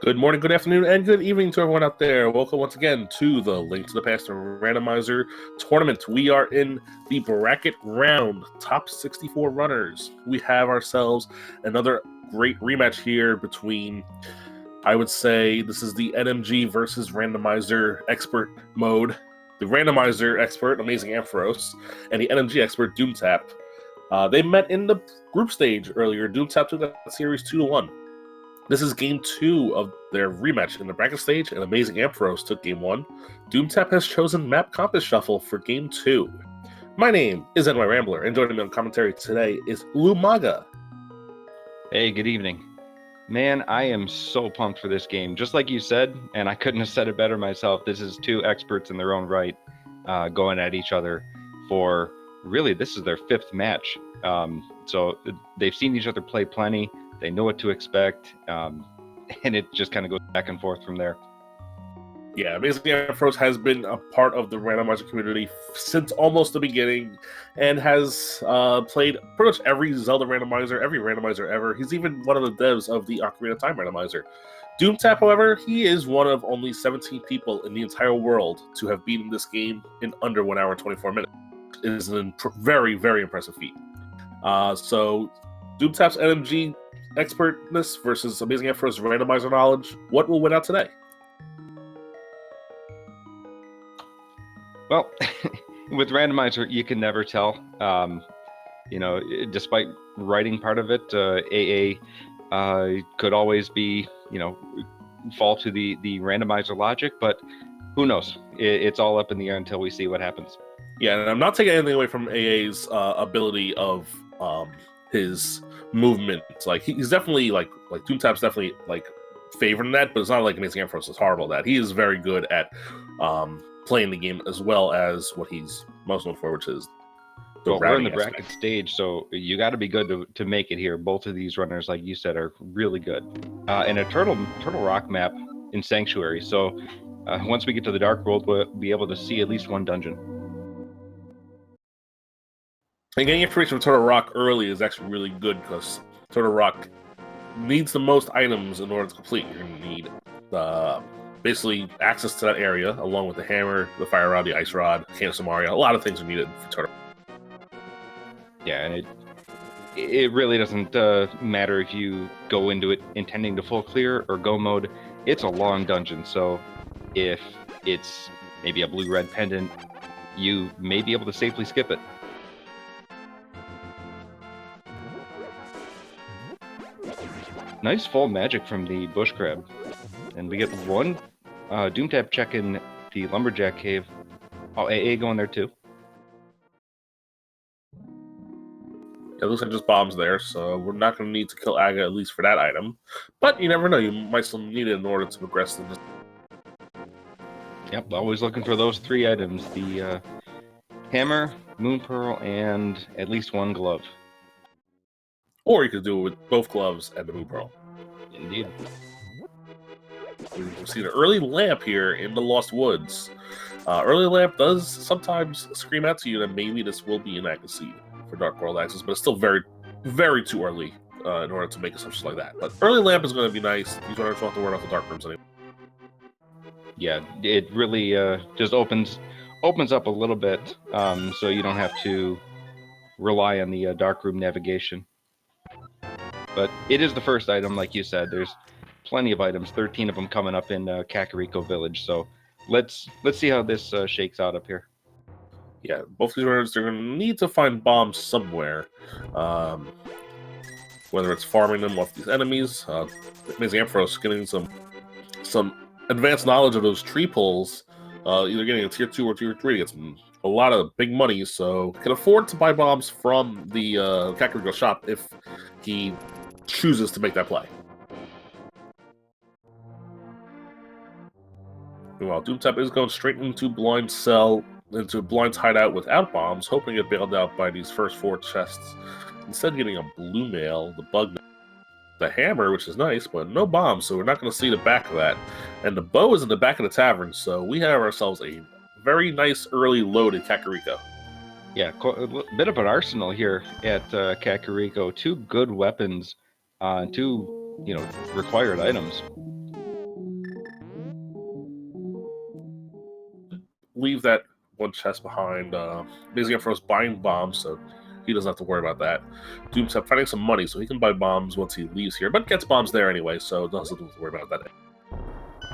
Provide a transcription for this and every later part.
Good morning, good afternoon, and good evening to everyone out there. Welcome once again to the Link to the Past Randomizer Tournament. We are in the bracket round, top 64 runners. We have ourselves another great rematch here between, I would say, this is the NMG versus Randomizer expert mode. The Randomizer expert, AmazingAmpharos, and the NMG expert, Doomtap. They met in the group stage earlier. Doomtap took that series 2-1. This is game 2 of their rematch in the bracket stage, and AmazingAmpharos took game 1. Doomtap has chosen Map Compass Shuffle for game 2. My name is NY Rambler, and joining me on commentary today is Lumaga. Hey, good evening. Man, I am so pumped for this game. Just like you said, and I couldn't have said it better myself, this is two experts in their own right going at each other for, really, this is their 5th match. So they've seen each other play plenty. They know what to expect, and it just kind of goes back and forth from there. Yeah, AmazingAmpharos has been a part of the randomizer community since almost the beginning, and has played pretty much every Zelda randomizer, every randomizer ever. He's even one of the devs of the Ocarina of Time randomizer. Doomtap, however, he is one of only 17 people in the entire world to have beaten this game in under 1 hour and 24 minutes. It is a very, very impressive feat. So Doomtap's NMG expertness versus AmazingAmpharos' randomizer knowledge. What will win out today? Well, with randomizer, you can never tell. Despite writing part of it, AA could always be, fall to the randomizer logic, but who knows? It's all up in the air until we see what happens. Yeah, and I'm not taking anything away from AA's ability of his movement. Like he's definitely like Doomtap's definitely favoring that, but it's not like AmazingAmpharos is horrible at that. He is very good at playing the game as well as what he's most known for, which is we're in the bracket stage, so you got to be good to make it here. Both of these runners, like you said, are really good. And a turtle rock map in Sanctuary. So once we get to the Dark World, we'll be able to see at least one dungeon. And getting information from Turtle Rock early is actually really good because Turtle Rock needs the most items in order to complete. You're going to need basically access to that area, along with the hammer, the fire rod, the ice rod, Cancer Mario. A lot of things are needed for Turtle. Yeah, and it really doesn't matter if you go into it intending to full clear or go mode. It's a long dungeon, so if it's maybe a blue-red pendant, you may be able to safely skip it. Nice full magic from the bush crab. And we get one Doomtap checking the lumberjack cave. Oh, AA going there too. It looks like just bombs there, so we're not going to need to kill Aga at least for that item. But you never know, you might still need it in order to progress in this. Yep, always looking for those 3 items. The hammer, moon pearl, and at least one glove. Or you could do it with both gloves and the moon pearl. Indeed. We've seen an early lamp here in the Lost Woods. Early lamp does sometimes scream out to you that maybe this will be an accuracy for Dark World access, but it's still very, very too early in order to make assumptions like that. But early lamp is going to be nice. These runners won't have to worry about the dark rooms anymore. Yeah, it really just opens up a little bit, so you don't have to rely on the dark room navigation. But it is the first item, like you said. There's plenty of items, 13 of them coming up in Kakariko Village. So let's see how this shakes out up here. Yeah, both these runners, they're going to need to find bombs somewhere. Whether it's farming them off these enemies, AmazingAmpharos getting some advanced knowledge of those tree pulls, either getting a tier 2 or tier 3 gets a lot of big money, so can afford to buy bombs from the Kakariko shop if he chooses to make that play. Meanwhile, Doomtap is going straight into Blind's hideout without bombs, hoping to get bailed out by these first 4 chests. Instead, getting a blue mail, the bug, the hammer, which is nice, but no bombs, so we're not going to see the back of that. And the bow is in the back of the tavern, so we have ourselves a very nice early load at Kakariko. Yeah, a bit of an arsenal here at Kakariko. 2 good weapons, 2 required items. leave that one chest behind. AmazingAmpharos buying bombs, so he doesn't have to worry about that. Doomtap finding some money, so he can buy bombs once he leaves here, but gets bombs there anyway, so doesn't have to worry about that.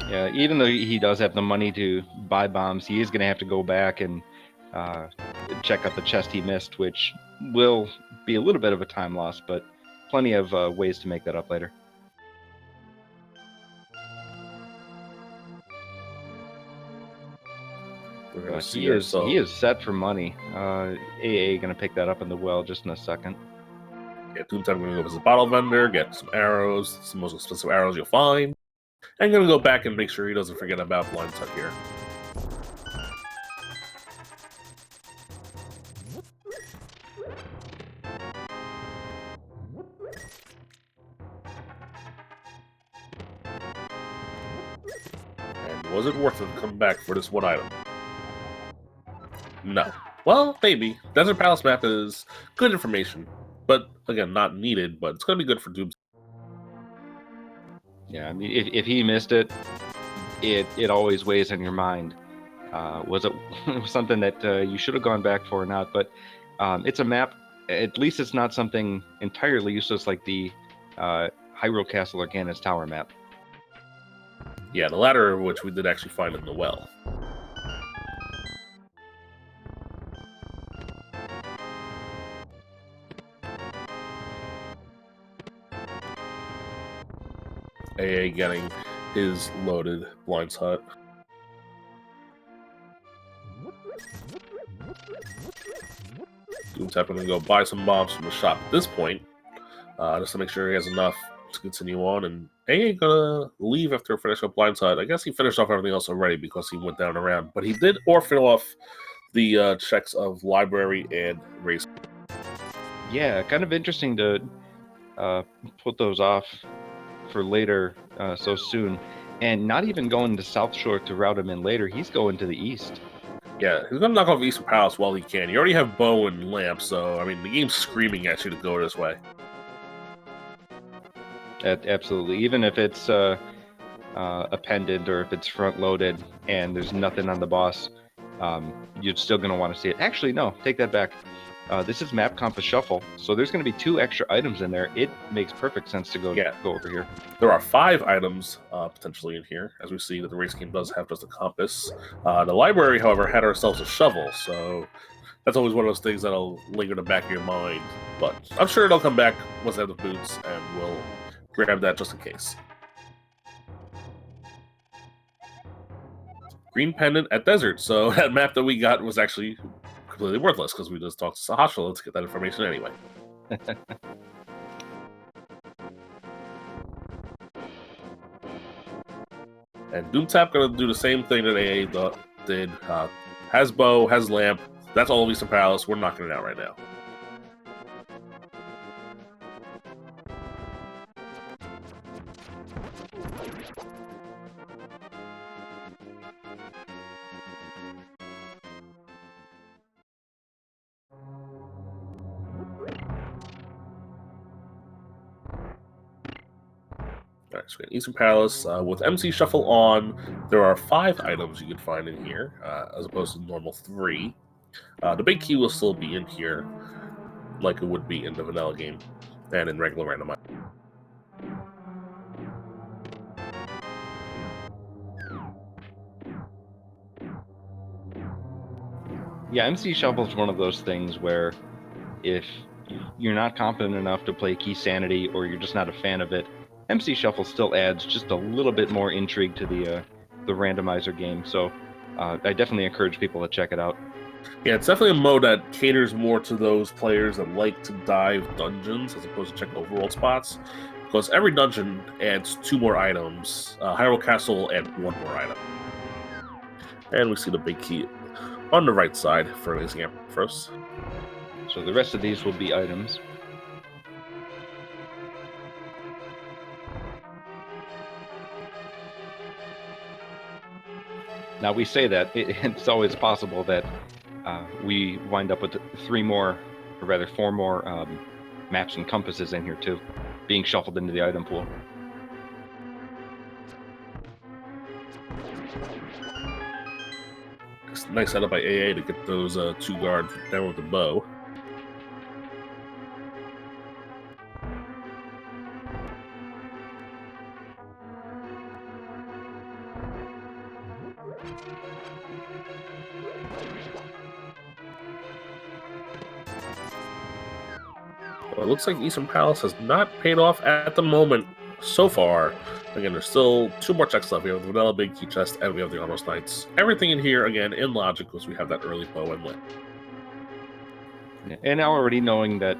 Yeah, even though he does have the money to buy bombs, he is going to have to go back and check out the chest he missed, which will be a little bit of a time loss, but plenty of ways to make that up later. He is set for money. AA going to pick that up in the well just in a second. Yeah, Doomtap going to go visit a bottle vendor, get some arrows, some most expensive arrows you'll find. And going to go back and make sure he doesn't forget about Blind Sight here. And was it worth it to come back for this one item? No. Well, maybe. Desert Palace map is good information, but again, not needed, but it's going to be good for Doom. Yeah, I mean, if he missed it, it always weighs on your mind. Was it something that you should have gone back for or not? But it's a map. At least it's not something entirely useless like the Hyrule Castle Organa's Tower map. Yeah, the latter of which we did actually find in the well. AA getting his loaded Blind Hut. Doomtap going to go buy some bombs from the shop at this point, just to make sure he has enough to continue on. And AA gonna leave after finishing up Blind Hut. I guess he finished off everything else already because he went down around, but he did orphan off the checks of library and race. Yeah, kind of interesting to put those off for later so soon, and not even going to South Shore to route him in later. He's going to the east. Yeah, he's gonna knock off Eastern Palace while he can. You already have bow and lamp, so I mean the game's screaming at you to go this way. Absolutely, even if it's a pendant or if it's front loaded and there's nothing on the boss, you're still gonna want to see it. Actually, no, take that back. This is Map Compass Shuffle, so there's going to be 2 extra items in there. It makes perfect sense to go over here. There are 5 items potentially in here, as we see that the race game does have just a compass. The library, however, had ourselves a shovel, so that's always one of those things that'll linger in the back of your mind. But I'm sure it'll come back once they have the boots, and we'll grab that just in case. Green pendant at desert, so that map that we got was actually completely worthless because we just talked to Sahashala to get that information anyway. And Doomtap gonna do the same thing that AA did. Has bow, has lamp. That's all of Eastern Palace. We're knocking it out right now. Alright, so we got Eastern Palace. With MC Shuffle on, there are 5 items you can find in here, as opposed to normal 3. The big key will still be in here, like it would be in the vanilla game, and in regular Randomizer. Yeah, MC Shuffle is one of those things where if you're not confident enough to play Key Sanity or you're just not a fan of it, MC Shuffle still adds just a little bit more intrigue to the randomizer game. So I definitely encourage people to check it out. Yeah, it's definitely a mode that caters more to those players that like to dive dungeons as opposed to check overworld spots. Because every dungeon adds 2 more items. Hyrule Castle adds 1 more item. And we see the big key on the right side for AmazingAmpharos. So the rest of these will be items. Now we say that it's always possible that we wind up with 4 more maps and compasses in here too, being shuffled into the item pool. Nice setup by AA to get those 2 guards down with the bow. Well, it looks like Eastern Palace has not paid off at the moment so far. Again, there's still 2 more checks left. We have the Vanilla Big Key Chest, and we have the Armos Knights. Everything in here, again, in logic, because we have that early bow and lit. And now already knowing that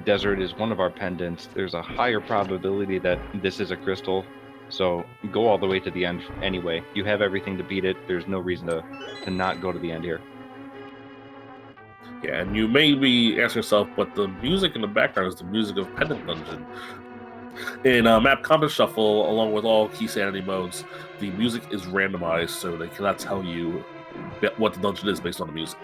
Desert is one of our pendants, there's a higher probability that this is a crystal. So go all the way to the end anyway. You have everything to beat it. There's no reason to not go to the end here. Yeah, and you may be asking yourself, but the music in the background is the music of Pendant Dungeon. In Map Combat Shuffle, along with all key sanity modes, the music is randomized, so they cannot tell you what the dungeon is based on the music.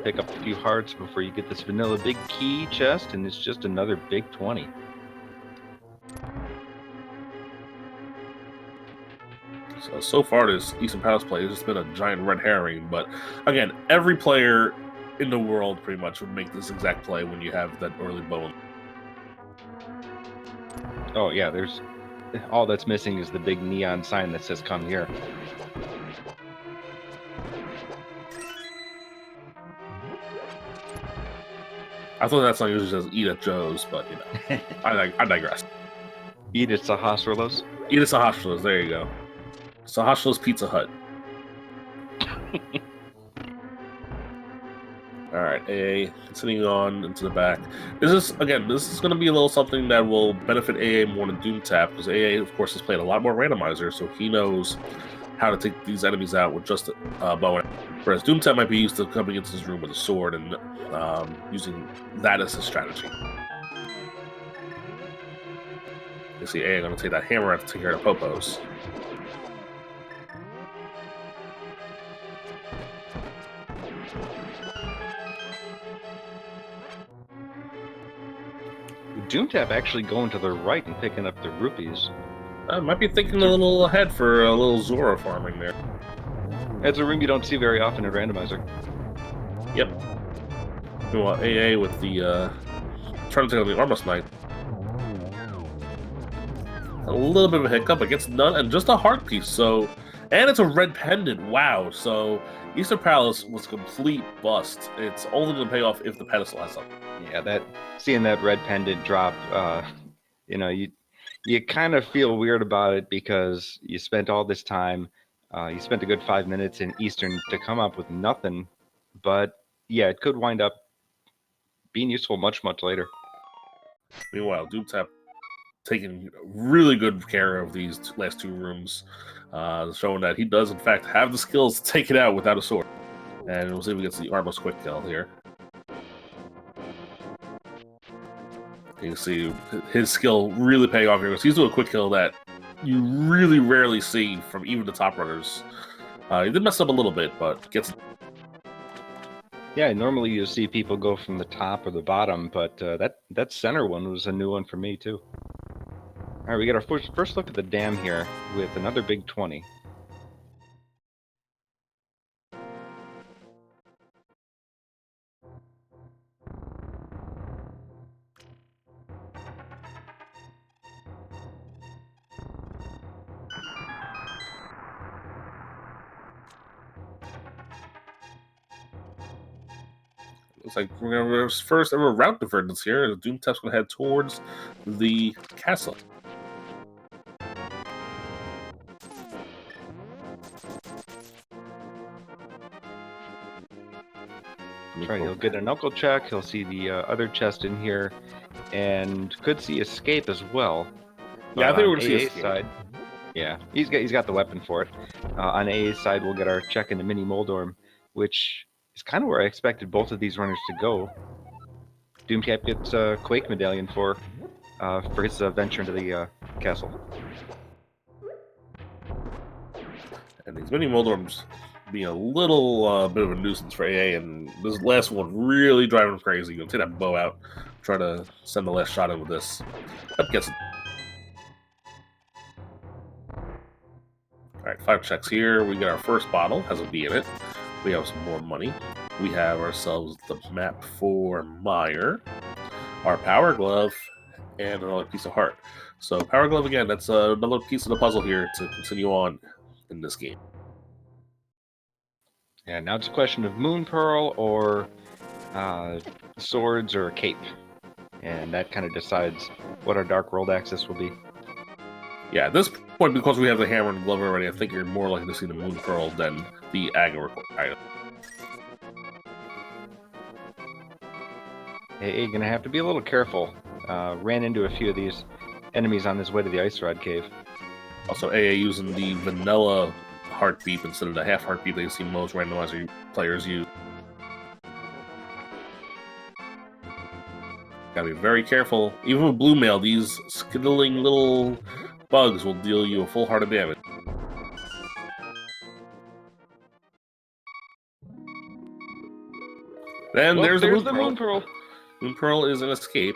Pick up a few hearts before you get this Vanilla Big Key Chest, and it's just another big 20. So far, this Eastern Palace play has just been a giant red herring. But again, every player in the world pretty much would make this exact play when you have that early bow. Oh yeah, there's all that's missing is the big neon sign that says "Come here." I thought that song usually says "Eat at Joe's," but you know, I digress. Eat at Sahasralos. Eat at Sahasralos. There you go. Sahasralos Pizza Hut. All right, AA, continuing on into the back. This is going to be a little something that will benefit AA more than Doomtap, because AA, of course, has played a lot more Randomizer, so he knows how to take these enemies out with just a bow. Whereas Doomtap might be used to coming into this room with a sword and using that as a strategy. You see AA going to take that hammer out to take care of the popos. Doomtap actually going to the right and picking up the rupees. I might be thinking a little ahead for a little Zora farming there. It's a room you don't see very often in Randomizer. Yep. Meanwhile, AA with the trying to take on the Armos Knight. A little bit of a hiccup, but gets none, and just a heart piece. So, and it's a red pendant. Wow. So Eastern Palace was a complete bust. It's only going to pay off if the pedestal has something. Yeah, seeing that red pendant drop, you know, you kind of feel weird about it because you spent all this time, you spent a good 5 minutes in Eastern to come up with nothing. But yeah, it could wind up being useful much later. Meanwhile, Doomtap taking really good care of these last 2 rooms, showing that he does in fact have the skills to take it out without a sword. And we'll see if we get the Armos quick kill here. You can see his skill really paying off here because he's doing a quick kill that you really rarely see from even the top runners. He did mess up a little bit, but gets. Yeah, normally you see people go from the top or the bottom, but that center one was a new one for me too. All right, we get our first look at the dam here with another big 20. Looks like we're going to have first ever route divergence here. Doomtap's going to head towards the castle. Right, he'll get a knuckle check. He'll see the other chest in here, and could see escape as well. Yeah, I think we're going to see AA's escape. side. Yeah, he's got the weapon for it. On AA's side, we'll get our check in the mini Moldorm, which is kind of where I expected both of these runners to go. Doomtap gets a Quake medallion for his venture into the castle. And these mini Moldorms being a little bit of a nuisance for AA, and this last one really driving him crazy. You can take that bow out, try to send the last shot in with this. That gets it. Alright, 5 checks here. We get our first bottle, has a B in it. We have some more money. We have ourselves the map for Meyer, our power glove, and another piece of heart. So power glove again, that's another piece of the puzzle here to continue on in this game. Yeah, now it's a question of Moon Pearl or swords or a cape. And that kind of decides what our Dark World access will be. Yeah, at this point, because we have the hammer and glove already, I think you're more likely to see the Moon Pearl than the Agar item. Hey, you're gonna have to be a little careful. Ran into a few of these enemies on his way to the Ice Rod Cave. Also, AA using the vanilla heartbeat instead of the half heartbeat that you see most randomizer players use. Gotta be very careful. Even with blue mail, these skittling little bugs will deal you a full heart of damage. Then there's the Moon Pearl. Moon Pearl is an escape.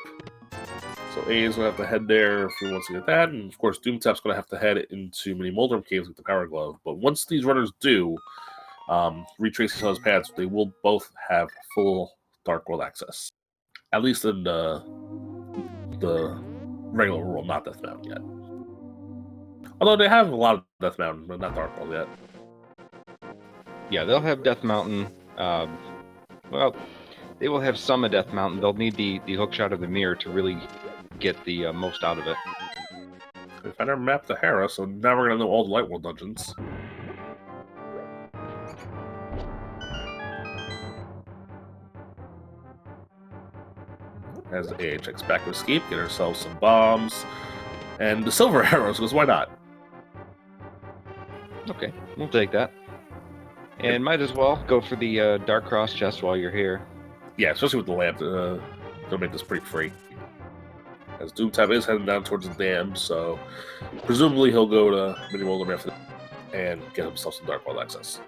So A is going to have to head there if he wants to get that. And of course, Doomtap's going to have to head into Mini Moldrum Caves with the Power Glove. But once these runners do retrace each other's paths, they will both have full Dark World access. At least in the regular world, not Death Mountain yet. Although they have a lot of Death Mountain, but not Dark World yet. Yeah, they'll have Death Mountain. Well, they will have some of Death Mountain. They'll need the hookshot of the mirror to really get the most out of it. We found our map to Hera, so now we're going to know all the Light World dungeons. As the AA checks back to escape, get ourselves some bombs. And the silver arrows, because why not? Okay, we'll take that. And might as well go for the Dark Cross chest while you're here. Yeah, especially with the lamp, they'll make this pretty free. As Doomtap is heading down towards the dam, so presumably he'll go to Mini Moldrum after that and get himself some Dark World access.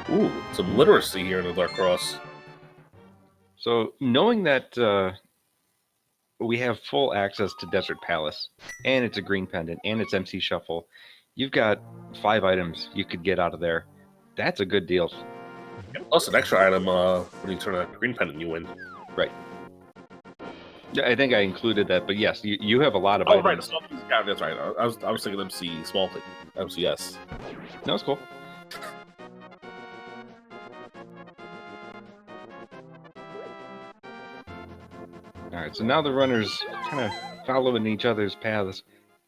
Ooh, some literacy here in the Dark Cross. So, knowing that we have full access to Desert Palace, and it's a green pendant, and it's MC Shuffle, you've got 5 items you could get out of there. That's a good deal. Plus an extra item when you turn a green pendant, you win. Right. Yeah, I think I included that, but yes, you have a lot of items. Oh, right, the small piece. Yeah, that's right. I was thinking MC small thing. MCS. No, it's cool. Alright, so now the runners kind of following each other's paths,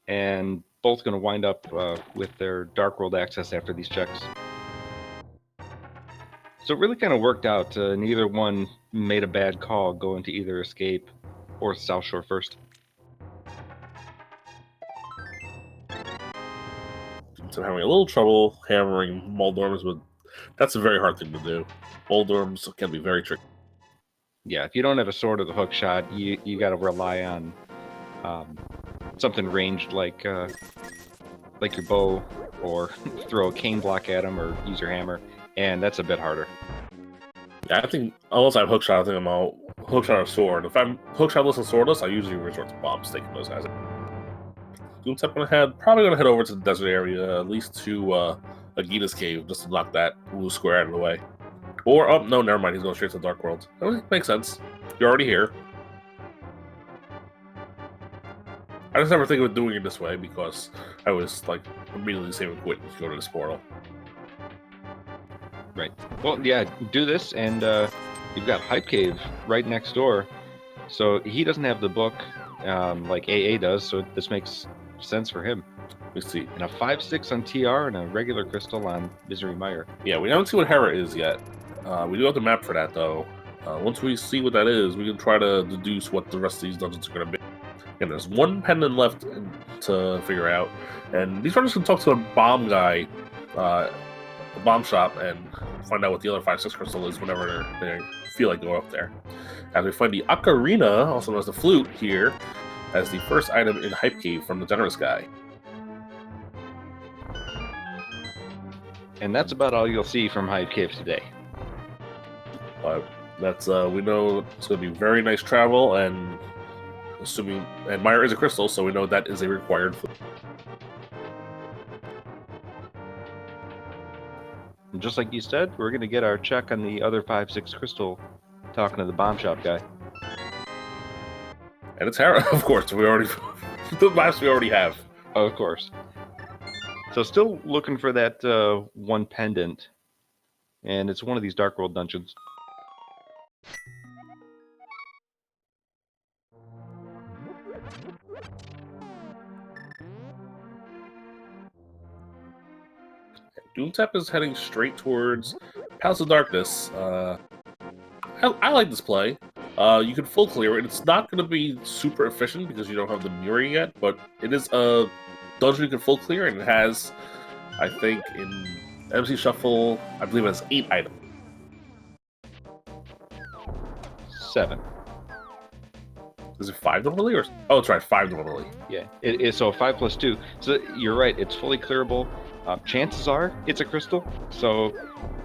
and both going to wind up with their Dark World access after these checks. So it really kind of worked out. Neither one made a bad call going to either Escape or South Shore first. So I'm having a little trouble hammering Moldorms, but that's a very hard thing to do. Moldorms can be very tricky. Yeah, if you don't have a sword or the hook shot, you got to rely on something ranged like your bow, or throw a cane block at them, or use your hammer, and that's a bit harder. Yeah, I think unless I have hookshot, I think I'm a hookshot or sword. If I'm hookshot-less and swordless, I usually resort to bombs, taking those guys. Doomtap probably gonna head over to the desert area, at least to Agita's cave, just to knock that blue square out of the way. Or, oh, no, never mind. He's going straight to the Dark World. That makes sense. You're already here. I just never think of doing it this way because I was, like, immediately saving quit to go to this portal. Right. Well, yeah, do this, and you've got Hype Cave right next door. So he doesn't have the book like AA does, so this makes sense for him. Let's see. And a 5/6 on TR and a regular crystal on Misery Meyer. Yeah, we haven't seen what Hera is yet. We do have the map for that, though. Once we see what that is, we can try to deduce what the rest of these dungeons are going to be. And there's one pendant left to figure out. And these runners can talk to a bomb guy, the bomb shop, and find out what the other 5-6 crystal is whenever they feel like going up there. As we find the ocarina, also known as the flute, here as the first item in Hype Cave from the generous guy. And that's about all you'll see from Hype Cave today. But that's we know it's going to be very nice travel, and assuming Meyer is a crystal, so we know that is a required food. And just like you said, we're going to get our check on the other 5-6 crystal talking to the bomb shop guy. And it's Hera, of course. We already the last we already have. Oh, of course. So still looking for that one pendant, and it's one of these Dark World dungeons. Doomtap is heading straight towards Palace of Darkness. I like this play. You can full clear it. It's not going to be super efficient because you don't have the mirror yet, but it is a dungeon you can full clear, and it has, I think, in MC Shuffle, I believe it has 8 items. 7. Is it 5 normally? Or oh, that's right, 5 normally. Yeah, it is. So 5 plus 2. So you're right, it's fully clearable. Chances are it's a crystal, so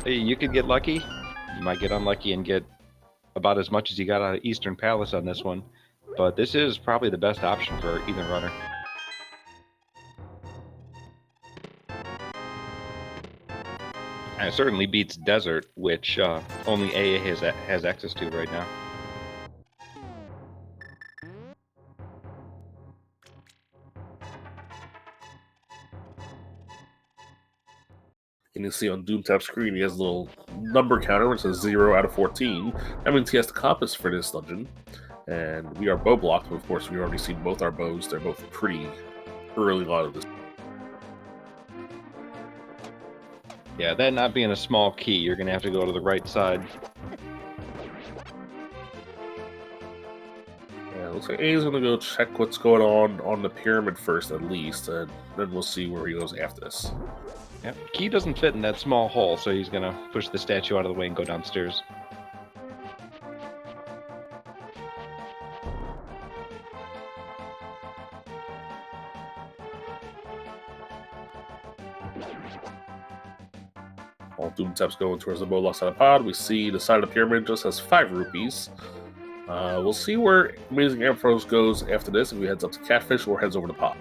you could get lucky. You might get unlucky and get about as much as you got out of Eastern Palace on this one, but this is probably the best option for either runner. And it certainly beats Desert, which only AA has access to right now. And you see on Doomtap's screen, he has a little number counter which says 0 out of 14. That means he has the compass for this dungeon. And we are bow blocked, but of course we've already seen both our bows. They're both pretty early on of this. Yeah, that not being a small key, you're going to have to go to the right side. Yeah, it looks like A is going to go check what's going on the pyramid first, at least, and then we'll see where he goes after this. Yep. Key doesn't fit in that small hole, so he's going to push the statue out of the way and go downstairs. While Doomtap's going towards the Bowlock side of the pod, we see the side of the pyramid just has 5 rupees. We'll see where AmazingAmpharos goes after this, if he heads up to Catfish or heads over to pod.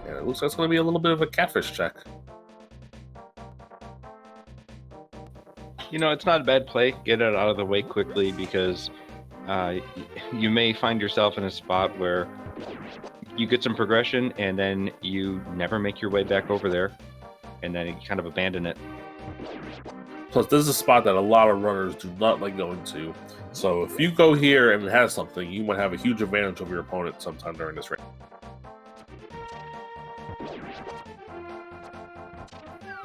And it looks like it's going to be a little bit of a Catfish check. You know, it's not a bad play. Get it out of the way quickly, because you may find yourself in a spot where you get some progression and then you never make your way back over there, and then you kind of abandon it. Plus, this is a spot that a lot of runners do not like going to. So if you go here and it has something, you might have a huge advantage over your opponent sometime during this race.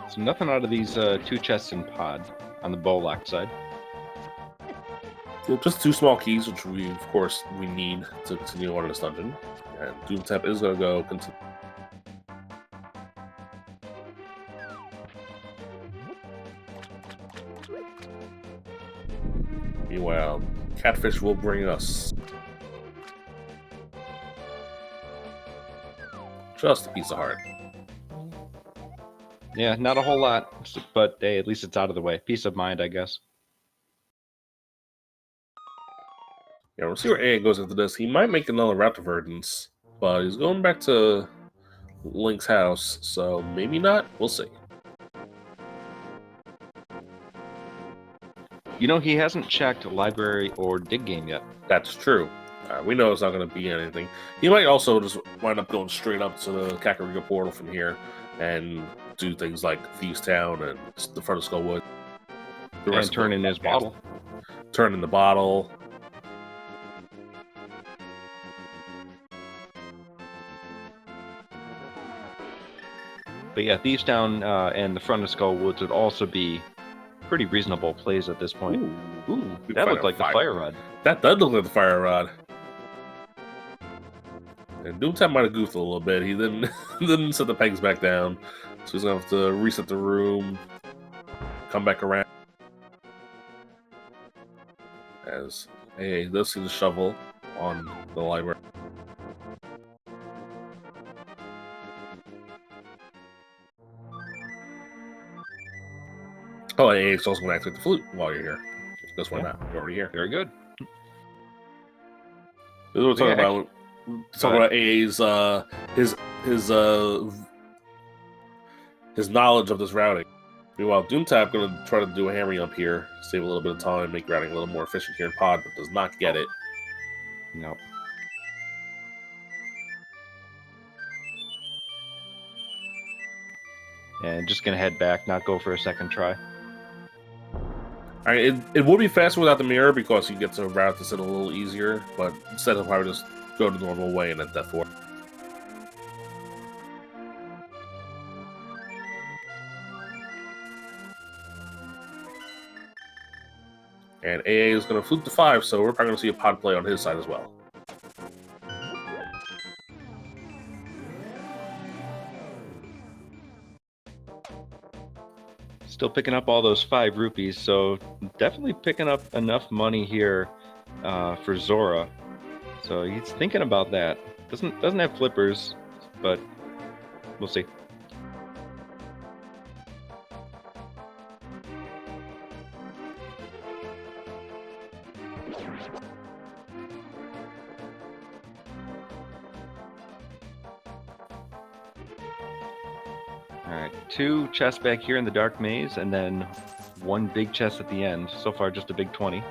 So nothing out of these 2 chests in pod on the Bowlock side. Just 2 small keys, which we, of course, we need to continue on in this dungeon. And Doomtap is going to go continue. Meanwhile, Catfish will bring us just a piece of heart. Yeah, not a whole lot, but hey, at least it's out of the way. Peace of mind, I guess. Yeah, we'll see where AA goes into this. He might make another route divergence, but he's going back to Link's house, so maybe not. We'll see. You know, he hasn't checked library or dig game yet. That's true. We know it's not going to be anything. He might also just wind up going straight up to the Kakariko portal from here and do things like Thieves Town and the front of Skullwood. And turn in his bottle. Turn in the bottle. But yeah, Thieves Town and the front of Skullwoods would also be pretty reasonable plays at this point. Ooh, We that find looked a like the fire. fire rod. That does look like the fire rod. And Doomtap might have goofed a little bit. He didn't set the pegs back down. So he's going to have to reset the room, come back around. As AA does see the shovel on the library. Oh, AA is also going to activate the flute while you're here. Just why not? You're already here. Very good. This is what we're talking about. Talking about AA's his knowledge of this routing. Meanwhile, Doomtap going to try to do a hammering up here, save a little bit of time, make routing a little more efficient here in Pod, but does not get it. Nope. And just gonna head back, not go for a second try. All right, it would be faster without the mirror because you get to route this in a little easier, but instead of probably just go the normal way and at Death 4. And AA is going to flute to 5, so we're probably going to see a pod play on his side as well. Still picking up all those 5 rupees, so definitely picking up enough money here for Zora. So he's thinking about that. Doesn't have flippers, but we'll see. Alright, 2 chests back here in the dark maze, and then 1 big chest at the end. So far, just a big 20.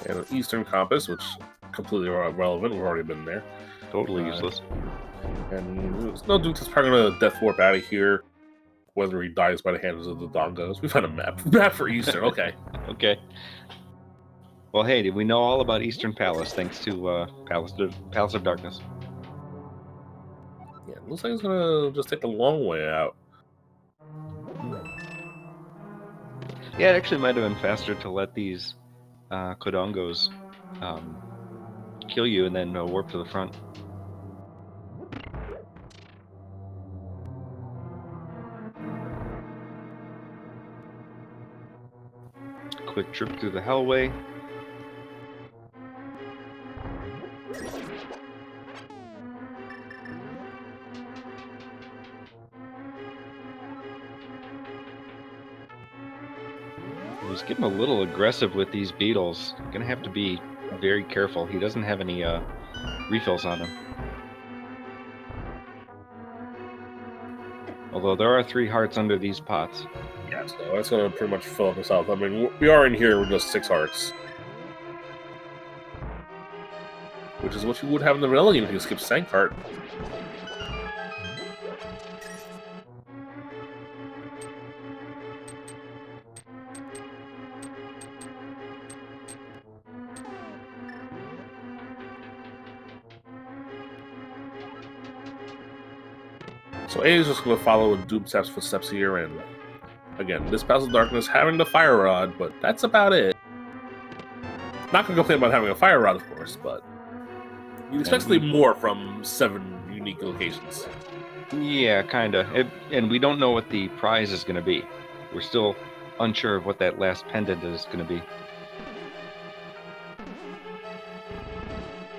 And an Eastern Compass, which is completely irrelevant. We've already been there. Totally useless. And no Doomtap's probably going to Death Warp out of here, whether he dies by the hands of the Dongos. We found a map. Map for Eastern, okay. Okay. Well, hey, we know all about Eastern Palace thanks to Palace of Darkness. Yeah, looks like it's gonna just take the long way out. Yeah, it actually might have been faster to let these Kodongos kill you and then warp to the front. Quick trip through the Hellway. He's getting a little aggressive with these beetles. Gonna have to be very careful. He doesn't have any refills on him. Although there are 3 hearts under these pots. Yeah, so that's gonna pretty much fill us out. I mean, we are in here with just 6 hearts. Which is what you would have in the vanilla game if you skip Sank Heart. So A is just going to follow in Doomtap's footsteps here, and again, this Palace of Darkness having the fire rod, but that's about it. Not going to complain about having a fire rod, of course, but you'd expect more from 7 unique locations. Yeah, kinda. And we don't know what the prize is going to be. We're still unsure of what that last pendant is going to be.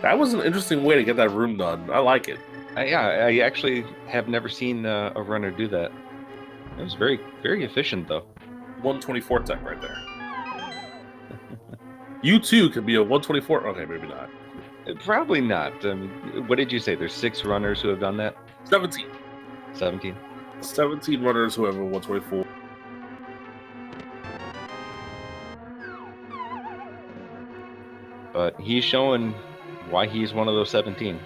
That was an interesting way to get that room done. I like it. I actually have never seen a runner do that. It was very, very efficient, though. 124 tech right there. You too could be a 124. Okay, maybe not. Probably not. What did you say? There's 6 runners who have done that? 17. 17. 17 runners who have a 124. But he's showing why he's one of those 17.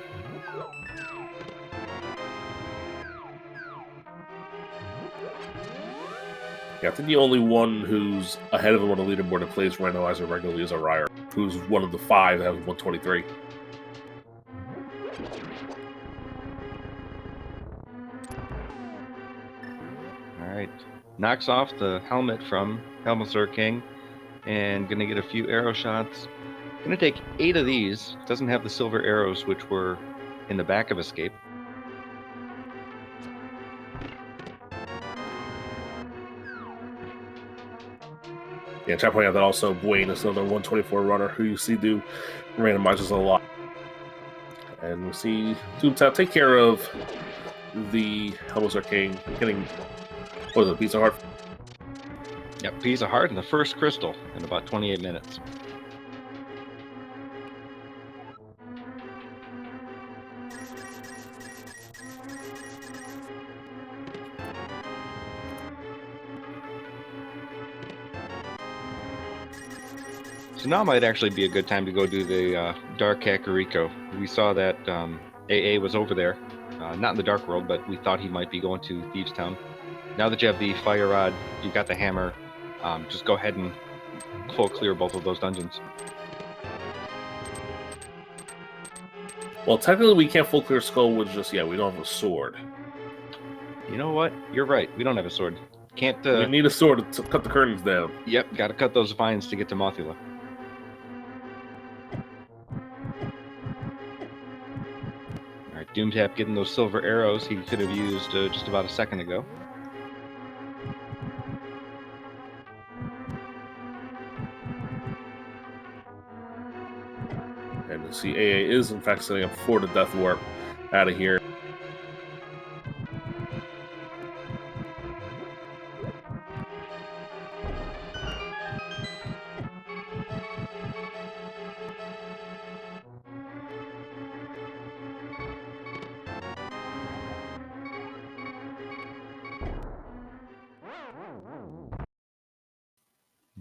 Yeah, I think the only one who's ahead of him on the leaderboard that plays Randomizer regularly is Orion, who's one of the 5 that has 123. right. Knocks off the helmet from Helmasaur King, and gonna get a few arrow shots. Gonna take 8 of these. Doesn't have the silver arrows, which were in the back of Escape. Yeah, try to point out that also Wayne is another 124 runner who you see do randomizers a lot. And we see Doomtap take care of the Helmasaur King, getting, what is it, a piece of heart? Yep, piece of heart and the first crystal in about 28 minutes. So now might actually be a good time to go do the Dark Kakariko. We saw that AA was over there, not in the Dark World, but we thought he might be going to Thieves Town. Now that you have the Fire Rod, you've got the hammer, just go ahead and full clear both of those dungeons. Well, technically we can't full clear Skullwoods just yet. We don't have a sword. You know what? You're right. We don't have a sword. Can't. We need a sword to cut the curtains down. Yep, got to cut those vines to get to Mothula. All right, Doomtap getting those silver arrows he could have used just about a second ago. And you see AA is in fact setting up for the Death Warp out of here.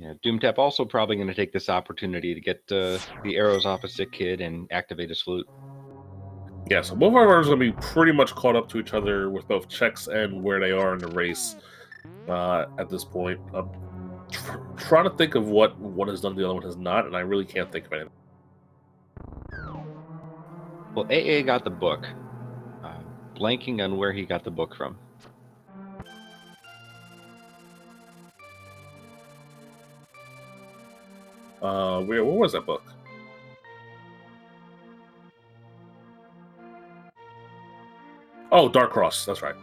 Yeah, Doomtap also probably going to take this opportunity to get the arrows off a sick kid and activate his flute. Yeah, so both of our runners are going to be pretty much caught up to each other with both checks and where they are in the race at this point. I'm trying to think of what one has done, the other one has not, and I really can't think of anything. Well, AA got the book. Blanking on where he got the book from. What was that book? Oh, Dark Cross, that's right.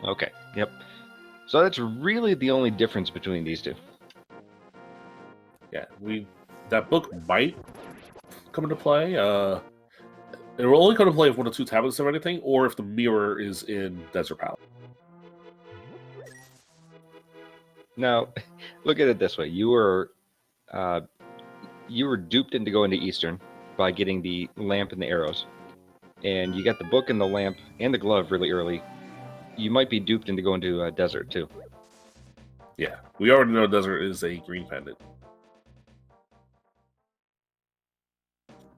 Okay, yep. So that's really the only difference between these two. Yeah, that book might come into play. It will only come into play if one of the two tablets have anything, or if the mirror is in Desert Palace. Now, look at it this way: you were duped into going to Eastern by getting the lamp and the arrows, and you got the book and the lamp and the glove really early. You might be duped into going to Desert too. Yeah, we already know Desert is a green pendant.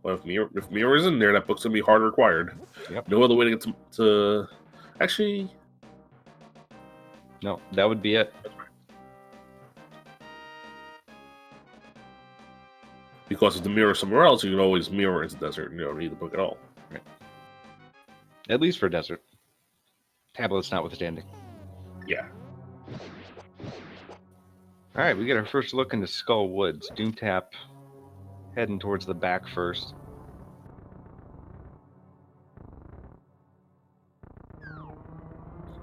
But if mirror is in there, that book's gonna be hard required. Yep. No other way to get to actually. No, that would be it. Because if the mirror is somewhere else, you can always mirror into Desert, and you don't need the book at all. Right. At least for Desert. Tablets notwithstanding. Yeah. All right, we get our first look into Skull Woods. Doomtap heading towards the back first.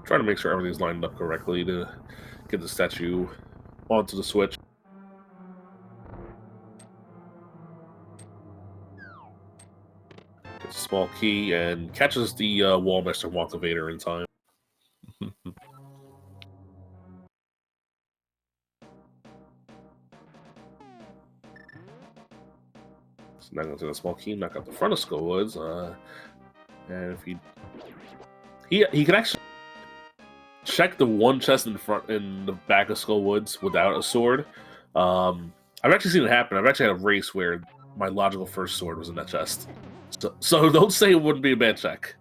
Trying to make sure everything's lined up correctly to get the statue onto the switch. Gets a small key and catches the Wallmaster Wonka Vader in time. So now going to the small key, knock out the front of Skullwoods. And if he can actually check the one chest in the back of Skullwoods without a sword. I've actually seen it happen. I've actually had a race where my logical first sword was in that chest. So don't say it wouldn't be a bad check.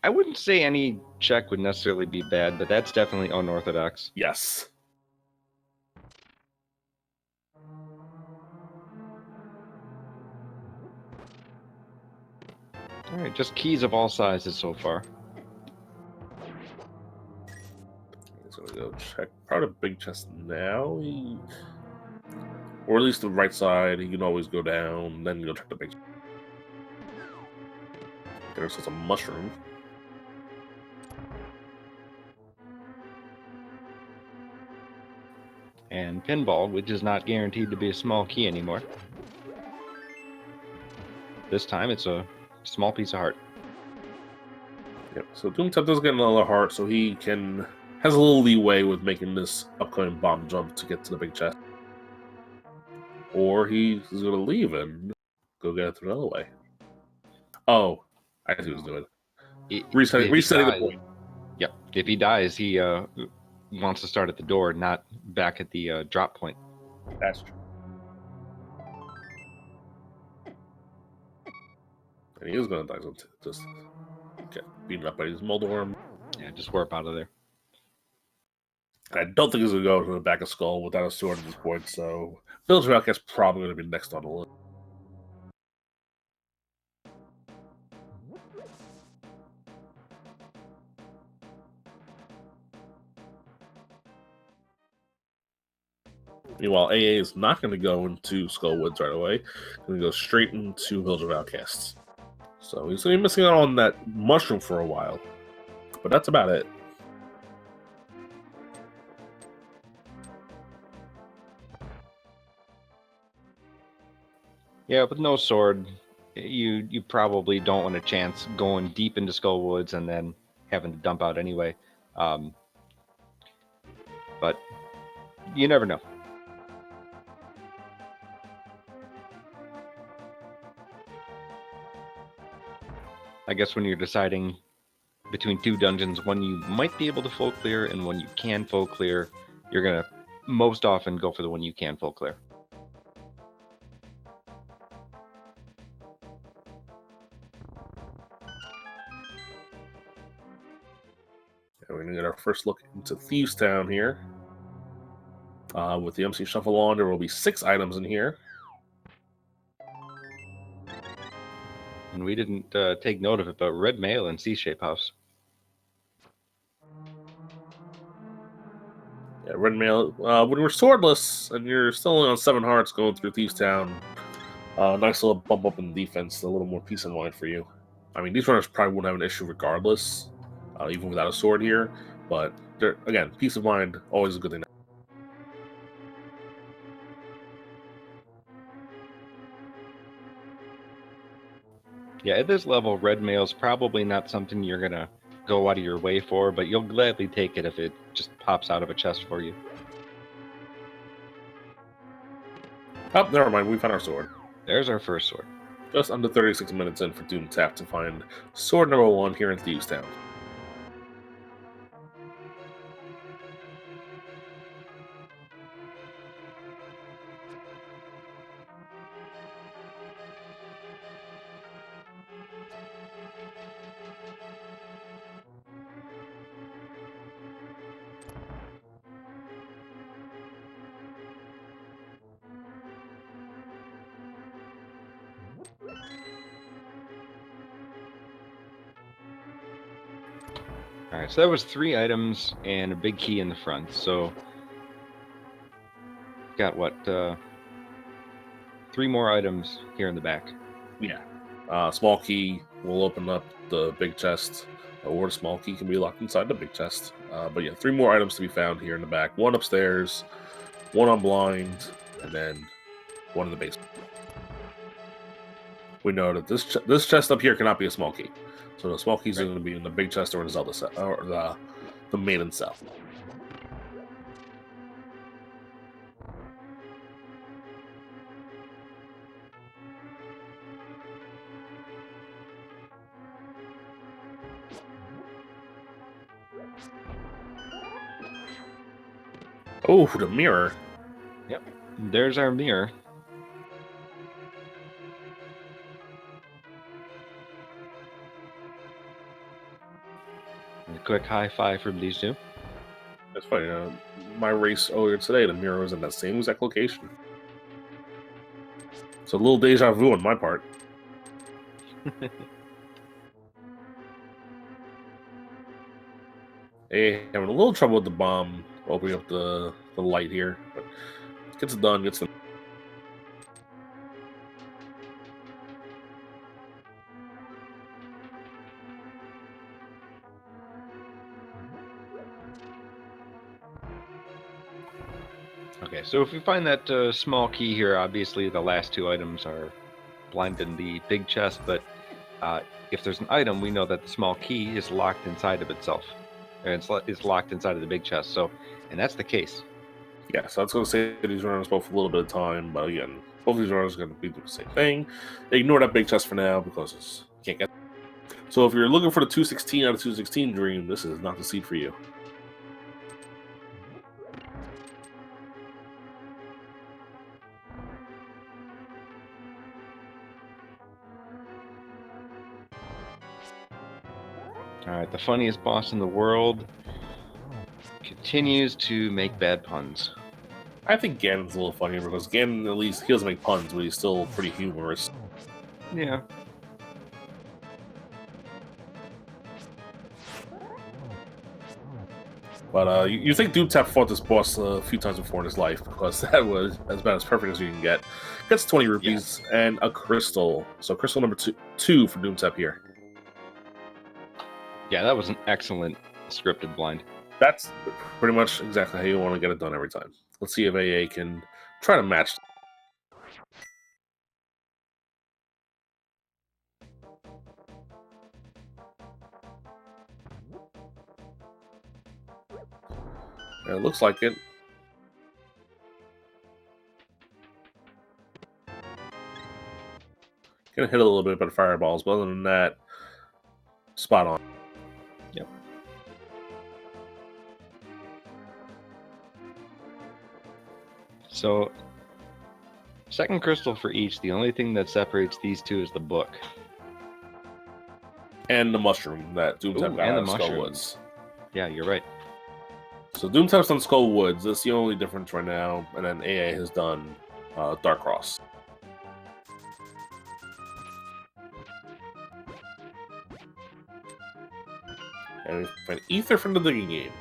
I wouldn't say any check would necessarily be bad, but that's definitely unorthodox. Yes. All right, just keys of all sizes so far. gonna check part of big chest now. Or at least the right side. He can always go down, then go check the big chest. There's a mushroom. And pinball, which is not guaranteed to be a small key anymore. This time it's a small piece of heart. Yep. So Doomtap does get another heart, so he has a little leeway with making this upcoming bomb jump to get to the big chest. Or he's going to leave and go get it through another way. Oh, I see what he's doing. Resetting the point. Yep. If he dies, he wants to start at the door, not back at the drop point. That's true. And he is going to die, so just get beaten up by his Moldorm. Yeah, just warp out of there. I don't think he's going to go to the back of Skull without a sword at this point, so Village of Outcast probably going to be next on the list. Meanwhile, AA is not going to go into Skull Woods right away. He's going to go straight into Village of Outcasts. So he's going to be missing out on that mushroom for a while. But that's about it. Yeah, with no sword, you probably don't want a chance going deep into Skull Woods and then having to dump out anyway. But you never know. I guess when you're deciding between two dungeons, one you might be able to full clear and one you can full clear, you're going to most often go for the one you can full clear. We're going to get our first look into Thieves Town here. With the MC Shuffle on, there will be 6 items in here. And we didn't take note of it, but red mail and C-shape house. Yeah, red mail. When we're swordless and you're still only on 7 hearts going through Thieves Town, nice little bump up in defense, a little more peace of mind for you. I mean, these runners probably wouldn't have an issue regardless, even without a sword here. But again, peace of mind, always a good thing. Yeah, at this level, red mail's probably not something you're going to go out of your way for, but you'll gladly take it if it just pops out of a chest for you. Oh, never mind, we found our sword. There's our first sword. Just under 36 minutes in for Doomtap to find sword number 1 here in Thieves Town. Alright, so that was 3 items and a big key in the front. So, got what, 3 more items here in the back. Yeah. Small key will open up the big chest, or the small key can be locked inside the big chest. But yeah, 3 more items to be found here in the back. 1 upstairs, 1 on blind, and then 1 in the basement. We know that this chest up here cannot be a small key. So the small keys are going to be in the big chest or in the Zelda set, or the maiden cell. Oh, the mirror. Yep, there's our mirror. A quick high five from these two. That's funny. My race earlier today, the mirror was in that same exact location. So a little deja vu on my part. Hey, having a little trouble with the bomb. opening up the light here. But gets it done. Gets the. Okay, so if we find that small key here, obviously the last two items are blind in the big chest, but if there's an item, we know that the small key is locked inside of itself. And it's locked inside of the big chest, and that's the case. Yeah, so that's going to say these runners both a little bit of time, but again, both these runners are going to be doing the same thing. Ignore that big chest for now because you can't get. So if you're looking for the 216 out of 216 dream, this is not the seed for you. All right, the funniest boss in the world continues to make bad puns. I think Ganon's a little funnier because Ganon, at least, he doesn't make puns, but he's still pretty humorous. Yeah. But you think Doomtap fought this boss a few times before in his life because that was about as perfect as you can get. Gets 20 rupees and a crystal. So crystal number two for Doomtap here. Yeah, that was an excellent scripted blind. That's pretty much exactly how you want to get it done every time. Let's see if AA can try to match. Yeah, it looks like it. Gonna hit a little bit by the fireballs, but other than that, spot on. Yep. So, second crystal for each. The only thing that separates these two is the book. And the mushroom that Doomtap got out of Skullwoods. Yeah, you're right. So Doomtap's done Skullwoods. That's the only difference right now. And then AA has done Dark Cross. And we find Ether from the digging game.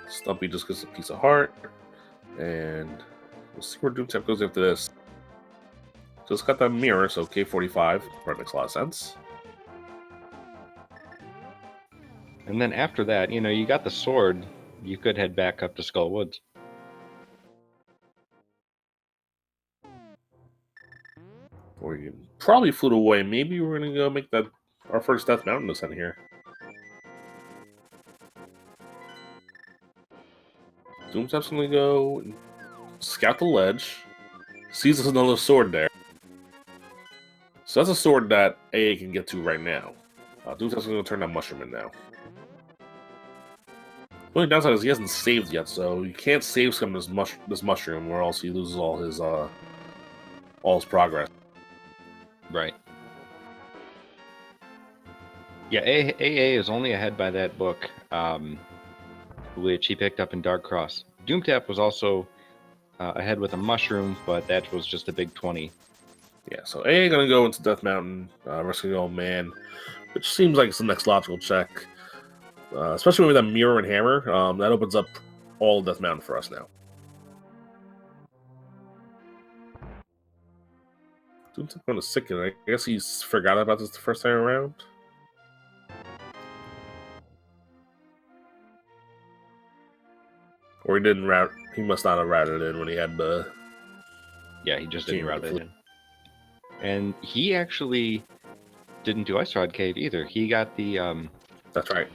Stumpy just gets a piece of heart. And we'll see where Doomtap goes after this. So it's got that mirror, so K45. That makes a lot of sense. And then after that, you got the sword. You could head back up to Skullwoods. Or you can probably float away. Maybe we're going to go make that our first Death Mountain descent here. Doomtap's going to go and scout the ledge. Sees there's another sword there. So that's a sword that AA can get to right now. Doomtap's going to turn that mushroom in now. The only downside is he hasn't saved yet, so you can't save some of this mushroom, or else he loses all his progress. Right. Yeah, AA is only ahead by that book, which he picked up in Dark Cross. Doomtap was also ahead with a mushroom, but that was just a big 20. Yeah, so AA gonna go into Death Mountain, rescue the old man, which seems like it's the next logical check. Especially with that mirror and hammer, that opens up all Death Mountain for us now. Doomtap going to sicken. I guess he's forgot about this the first time around. Or he didn't route. He must not have routed in when he had the. Yeah, he just didn't route it in. And he actually didn't do Ice Rod Cave either. He got the. That's right.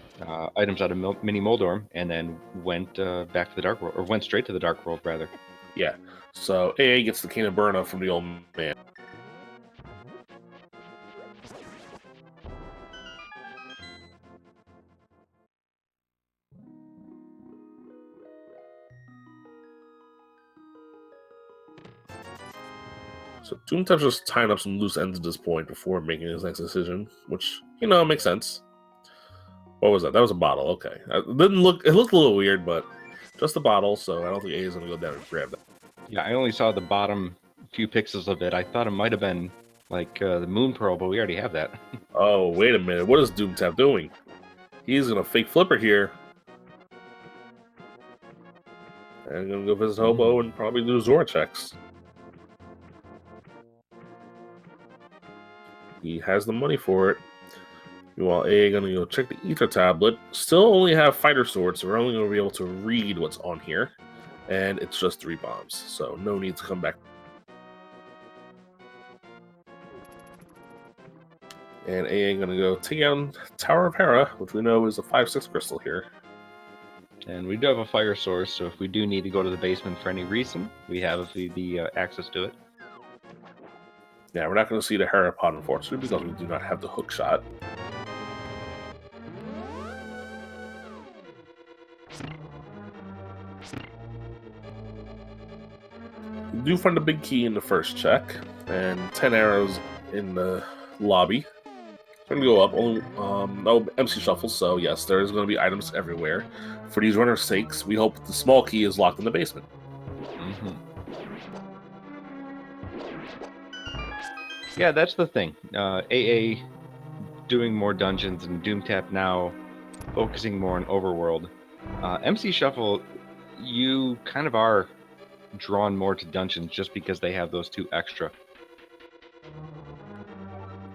Items out of Mini Moldorm, and then went back to the Dark World, or went straight to the Dark World, rather. Yeah. So AA gets the Cane of Burna from the old man. So Doomtap's just tying up some loose ends at this point before making his next decision, which, you know, makes sense. What was that? That was a bottle. Okay. It didn't look. It looked a little weird, but just a bottle, so I don't think A is going to go down and grab that. Yeah, I only saw the bottom few pixels of it. I thought it might have been like the moon pearl, but we already have that. Oh, wait a minute. What is Doomtap doing? He's going to fake flipper here. And going to go visit Hobo and probably do Zora checks. He has the money for it. Meanwhile, A going to go check the ether tablet. Still only have fighter swords, so we're only going to be able to read what's on here. And it's just 3 bombs, so no need to come back. And A going to go take down Tower of Hera, which we know is a 5/6 crystal here. And we do have a fire source, so if we do need to go to the basement for any reason, we have the access to it. Yeah, we're not going to see the Hera pod, unfortunately, because we do not have the hook shot. We do find the big key in the first check, and 10 arrows in the lobby. We're going to go up. No MC shuffle, so yes, there's going to be items everywhere. For these runners' sakes, we hope the small key is locked in the basement. Yeah, that's the thing. AA doing more dungeons and Doomtap now focusing more on overworld. MC Shuffle, you kind of are drawn more to dungeons just because they have those 2 extra.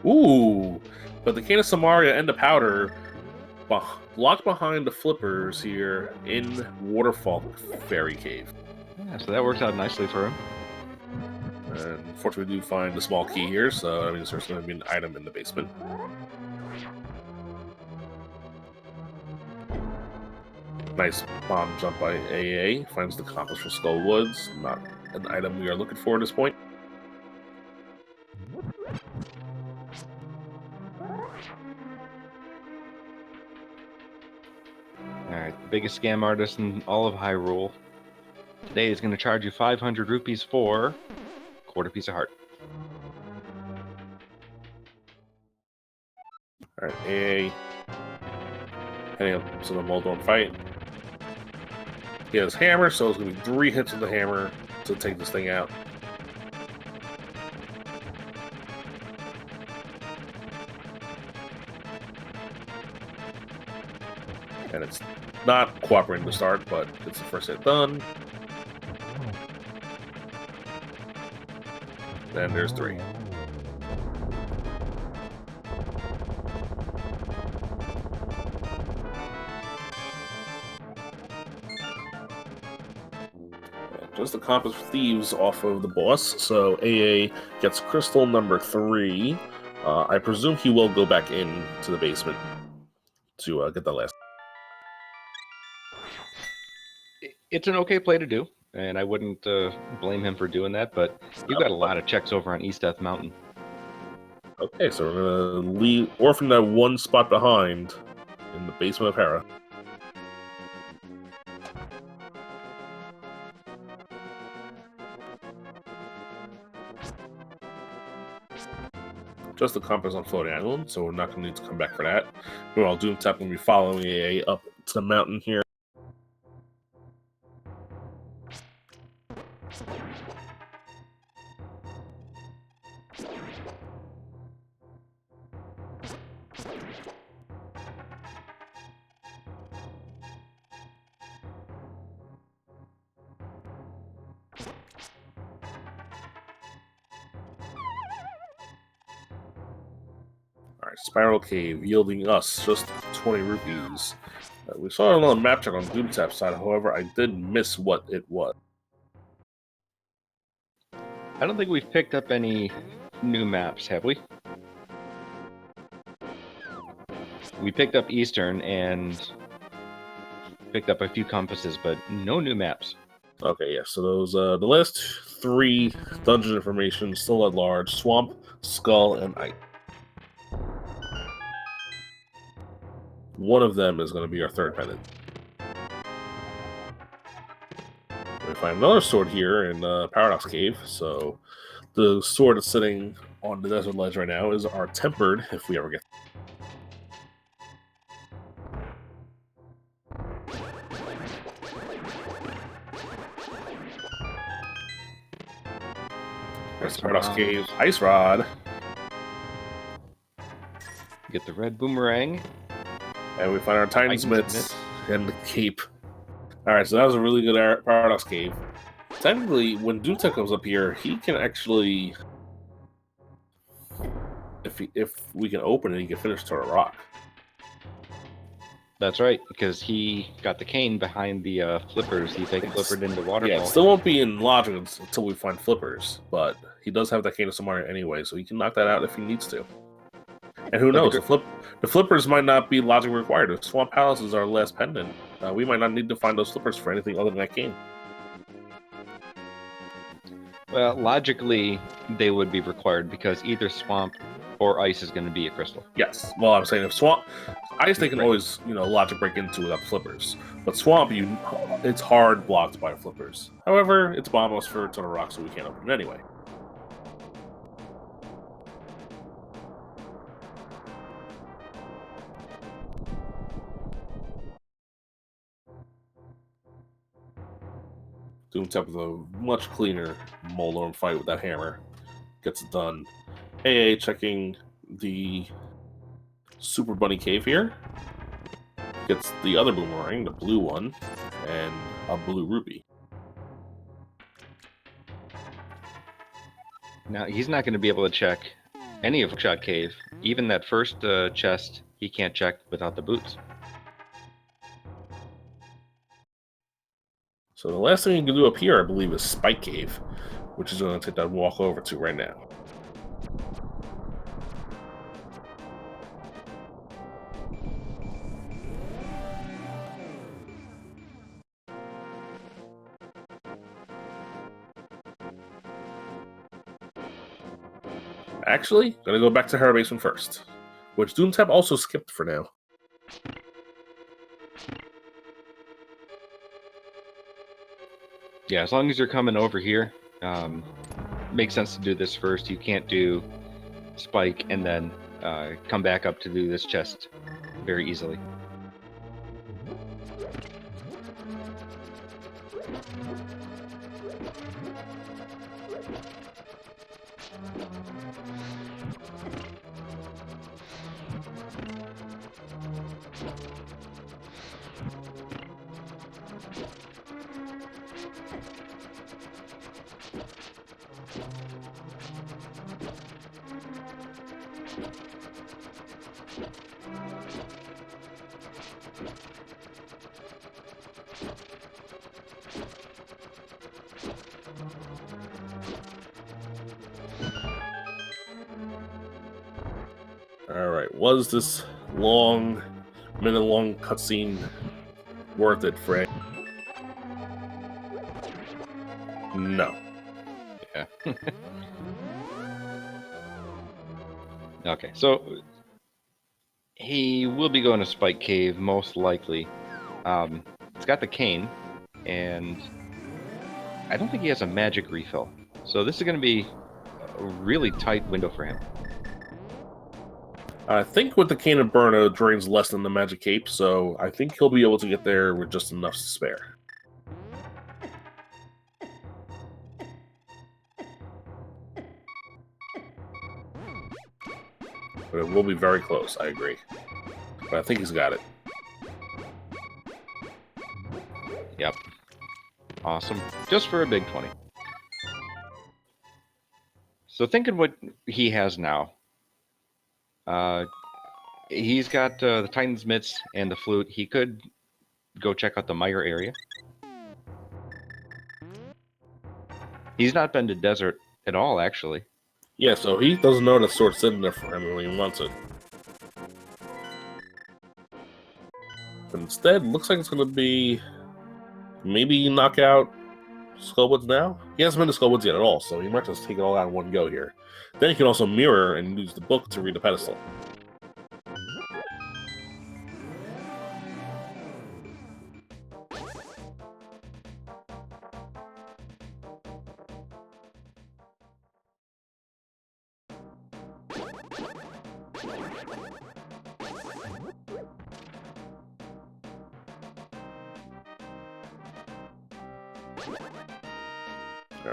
Ooh, but the Cane of Samaria and the powder locked behind the flippers here in Waterfall Fairy Cave. Yeah, so that works out nicely for him. And unfortunately, we do find the small key here, so that means there's going to be an item in the basement. Nice bomb jump by AA. Finds the compass for Skull Woods. Not an item we are looking for at this point. Alright, the biggest scam artist in all of Hyrule. Today is going to charge you 500 rupees for a quarter piece of heart. Alright, AA. Heading up to the Moldorm fight. He has hammer, so it's going to be 3 hits with the hammer to take this thing out. And it's not cooperating to start, but it's the first hit done. Then there's 3. Just the compass thieves off of the boss, so AA gets crystal number 3. I presume he will go back in to the basement to get that last. It's an okay play to do, and I wouldn't blame him for doing that, but you've got a lot of checks over on East Death Mountain. Okay, so we're going to leave Orphan that 1 spot behind in the basement of Hera. Just the compass on Floating Island, so we're not going to need to come back for that. Meanwhile, Doomtap will be following AA up to the mountain here. Alright, Spiral Cave, yielding us just 20 rupees. We saw another map check on Doomtap's side, however, I did miss what it was. I don't think we've picked up any new maps, have we? We picked up Eastern and picked up a few compasses, but no new maps. Okay, yeah, so those, the last 3 dungeon information still at large: Swamp, Skull, and Ice. One of them is going to be our 3rd pendant. We find another sword here in Paradox Cave, so The sword that's sitting on the desert ledge right now is our tempered, if we ever get. There's the Paradox Cave Ice Rod. Get the red boomerang. And we find our Titan's Mitts and the cape. Alright, so that was a really good Paradox Cave. Technically, when Doomtap comes up here, he can actually... If we can open it, he can finish Turtle Rock. That's right, because he got the cane behind the flippers. He flippered into waterfall. Yeah, it still won't be in logic until we find flippers, but he does have that cane somewhere anyway, so he can knock that out if he needs to. And who knows? The flippers might not be logic required. If Swamp Palace is our last pendant, we might not need to find those flippers for anything other than that cane. Well, logically, they would be required because either Swamp or Ice is going to be a crystal. Yes. Well, I'm saying if Swamp... Ice, they can always, logic break into without flippers. But Swamp, it's hard blocked by flippers. However, it's bombless for Turtle Rock, so we can't open it anyway. Doomtap is a much cleaner Molorm fight with that hammer. Gets it done. AA checking the Super Bunny Cave here. Gets the other boomerang, the blue one, and a blue ruby. Now, he's not going to be able to check any of Hookshot Cave. Even that first chest, he can't check without the boots. So the last thing you can do up here, I believe, is Spike Cave, which is going to take that walk over to right now. Actually, gonna go back to Hera Basement first, which Doomtap also skipped for now. Yeah, as long as you're coming over here, makes sense to do this first. You can't do Spike and then come back up to do this chest very easily. Alright, was this minute-long cutscene worth it, Frey? No. Yeah. Okay, so he will be going to Spike Cave, most likely. It's got the cane, and I don't think he has a magic refill. So this is going to be a really tight window for him. I think with the Cane of Burna, it drains less than the Magic Cape, so I think he'll be able to get there with just enough to spare. But it will be very close, I agree. But I think he's got it. Yep. Awesome. Just for a big 20. So thinking what he has now. He's got the Titan's Mitts and the flute. He could go check out the mire area. He's not been to desert at all, actually. Yeah, so he doesn't know the sword's sitting there for him when he wants it. But instead, looks like it's going to be maybe knock out Skullwoods now? He hasn't been to Skullwoods yet at all, so he might just take it all out in one go here. Then he can also mirror and use the book to read the pedestal.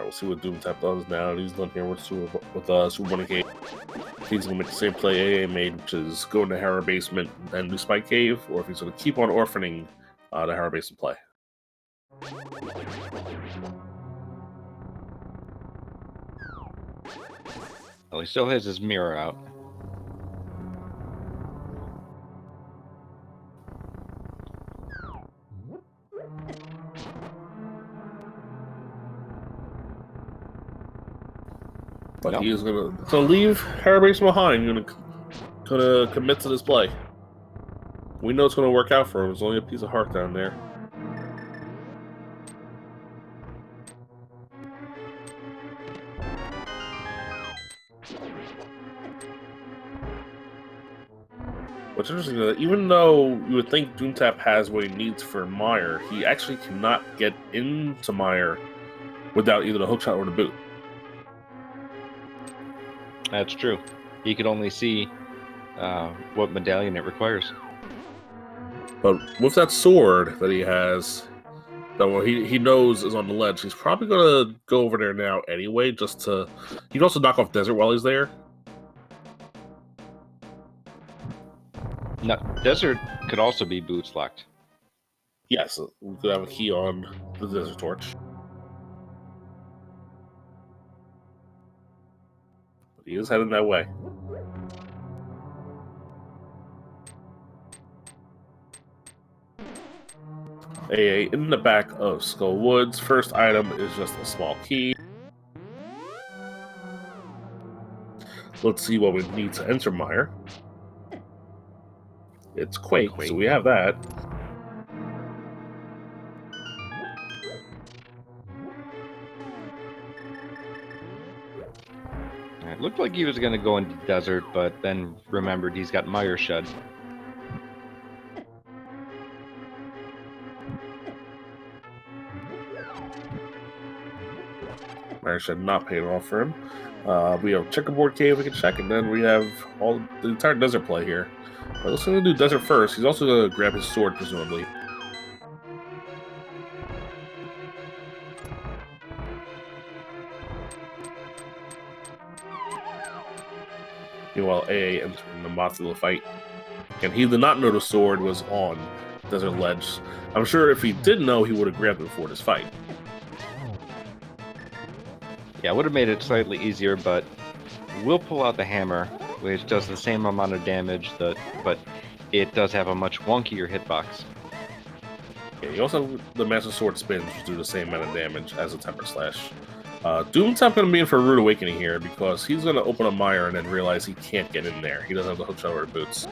we'll see what Doomtap does now. He's done here with Super Bunny Cave. He's going to make the same play AA made, which is go into Harrow Basement and then do Spike Cave, or if he's going to keep on orphaning the Harrow Basement play. Well, he still has his mirror out. But he is gonna leave Harrow Basement behind. Gonna commit to this play. We know it's gonna work out for him. There's only a piece of heart down there. What's interesting is that even though you would think Doomtap has what he needs for Mire, he actually cannot get into Mire without either the hookshot or the boot. That's true. He could only see what medallion it requires. But with that sword that he has, that he knows is on the ledge, he's probably going to go over there now anyway, just to... He can also knock off Desert while he's there. No, Desert could also be boots locked. Yes, we could have a key on the Desert Torch. But he is heading that way. In the back of Skull Woods, first item is just a small key. Let's see what we need to enter Mire. It's Quake, so we have that. It looked like he was going to go into Desert, but then remembered he's got Mire Shed. Mire Shed not paying off for him. We have Checkerboard Cave we can check, and then we have the entire Desert play here. But let's do Desert first. He's also going to grab his sword, presumably. Meanwhile, AA entering the Mothula fight. And he did not know the sword was on Desert Ledge. I'm sure if he did know, he would have grabbed it before this fight. Yeah, it would have made it slightly easier, but we'll pull out the hammer, which does the same amount of damage, but it does have a much wonkier hitbox. Yeah, you also have the Master Sword Spins, which do the same amount of damage as a Temper Slash. Doomtap going to be in for a rude awakening here, because he's going to open a Mire and then realize he can't get in there. He doesn't have the hookshot or the boots.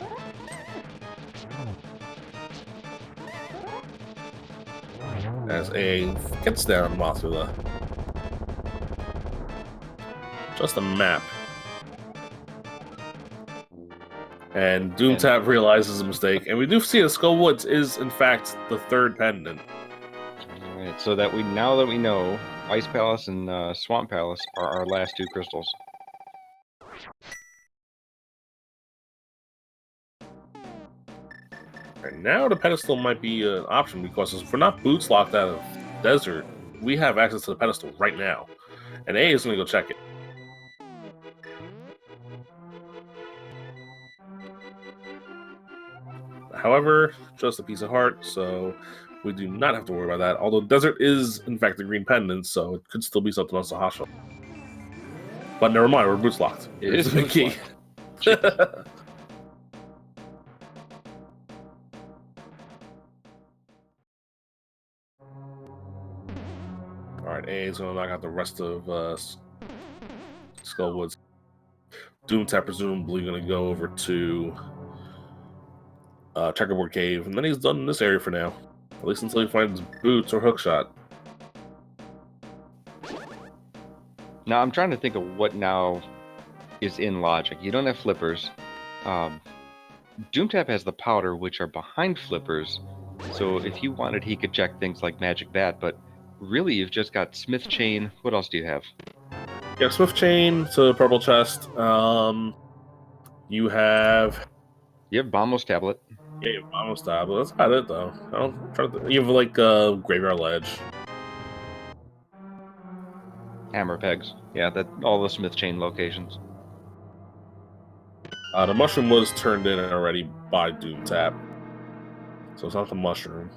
As A gets down Mothula. Just a map. And Doomtap realizes a mistake, and we do see that Skull Woods is, in fact, the third pendant. Alright, so that now that we know, Ice Palace and Swamp Palace are our last two crystals. And now the pedestal might be an option, because if we're not boots locked out of Desert, we have access to the pedestal right now. And A is going to go check it. However, just a piece of heart, so we do not have to worry about that. Although Desert is, in fact, the green pendant, so it could still be something else to Hasha. But never mind, we're boots locked. It is the key. Alright, A is going to knock out the rest of Skull Woods. Doomtap presumably going to go over to Checkerboard Cave, and then he's done in this area for now. At least until he finds boots or hookshot. Now, I'm trying to think of what now is in logic. You don't have flippers. Doomtap has the powder, which are behind flippers, so if you wanted, he could check things like Magic Bat, but really, you've just got Smith Chain. What else do you have? Yeah, Swift Chain to Purple Chest. You have Bombo's Tablet. Yeah, you have Bombo's Tablet. That's about it, though. You have, like, Graveyard Ledge. Hammer pegs. Yeah, that all the smith chain locations. The mushroom was turned in already by Doomtap, so it's not the mushroom.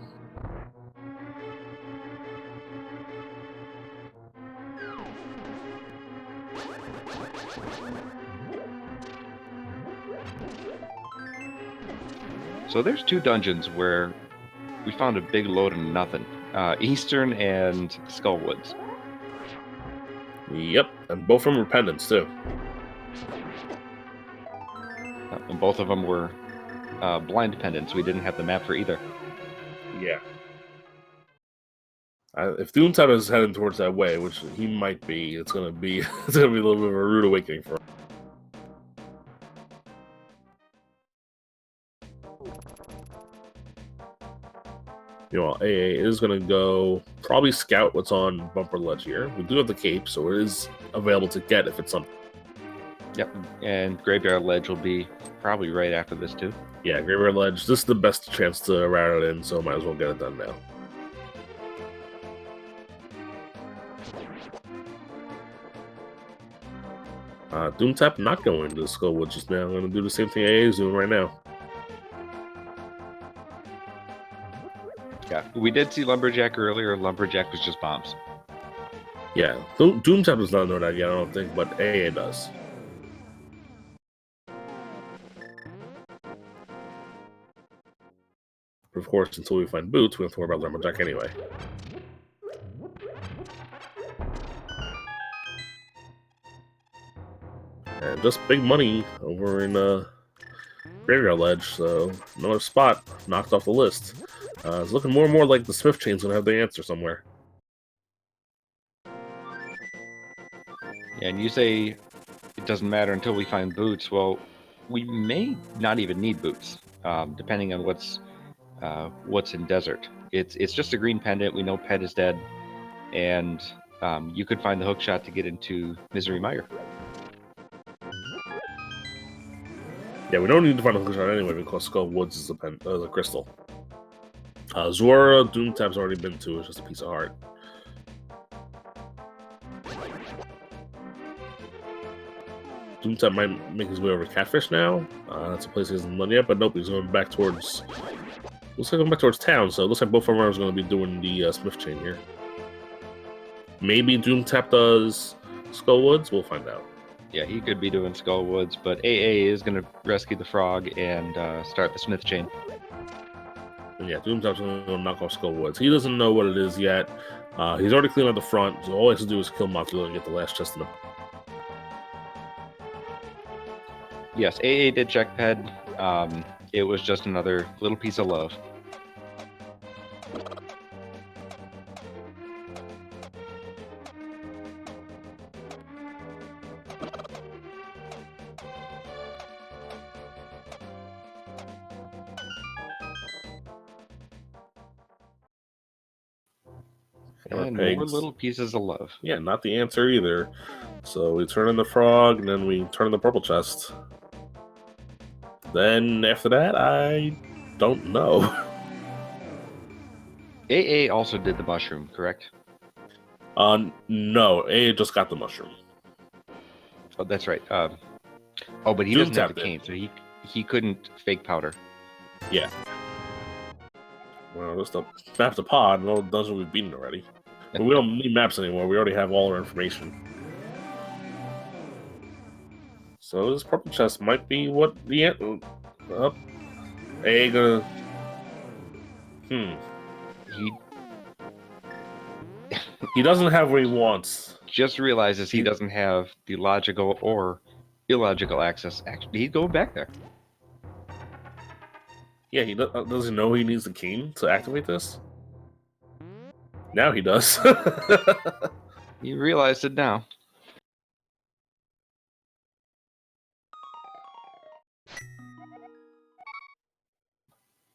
So there's 2 dungeons where we found a big load of nothing. Eastern and Skullwoods. Yep, and both of them were pendants, too. And both of them were blind pendants. We didn't have the map for either. Yeah. If Doomtap is heading towards that way, which he might be, it's gonna be a little bit of a rude awakening for him. You know, AA is gonna go probably scout what's on Bumper Ledge here. We do have the cape, so it is available to get if it's something. Yep, and Graveyard Ledge will be probably right after this too. Yeah, Graveyard Ledge. This is the best chance to route it in, so might as well get it done now. Doomtap not going to the Skullwood just now. I'm going to do the same thing AA is doing right now. Yeah, we did see Lumberjack earlier. Lumberjack was just bombs. Yeah, Doomtap does not know that yet, I don't think, but AA does. But of course, until we find Boots, we have to worry about Lumberjack anyway. And just big money over in Graveyard Ledge, so another spot knocked off the list. It's looking more and more like the Smith Chain's gonna have the answer somewhere. Yeah, and you say it doesn't matter until we find Boots. Well, we may not even need Boots, depending on what's in Desert. It's just a green pendant. We know Pet is dead, and you could find the hookshot to get into Misery Mire. Yeah, we don't need to find a hookshot anyway because Skull Woods is a crystal. Zora, Doomtap's already been to. It's just a piece of heart. Doomtap might make his way over to Catfish now. That's a place he hasn't done yet, but nope, he's going back towards. Looks like going back towards town, so it looks like both of them are going to be doing the Smith Chain here. Maybe Doomtap does Skull Woods. We'll find out. Yeah, he could be doing Skullwoods, but AA is going to rescue the frog and start the Smith Chain. And yeah, Doomtap's going to knock off Skull Woods. He doesn't know what it is yet. He's already cleaned out the front, so all he has to do is kill Mothula and get the last chest in the. Yes, AA did check Ped. It was just another little piece of love. And more little pieces of love. Yeah, not the answer either. So we turn in the frog, and then we turn in the purple chest. Then after that, I don't know. AA also did the mushroom, correct? No, AA just got the mushroom. Oh, that's right. Oh, but he doesn't have the cane, so he couldn't fake powder. Yeah. Well, just a map to pod, and all the dungeons we've beaten already. But we don't need maps anymore. We already have all our information. So this purple chest might be what the AA gonna. He doesn't have what he wants. Just realizes he doesn't have the logical or illogical access. Actually, he's going back there. Yeah, he doesn't know he needs the cane to activate this. Now he does. He realized it now.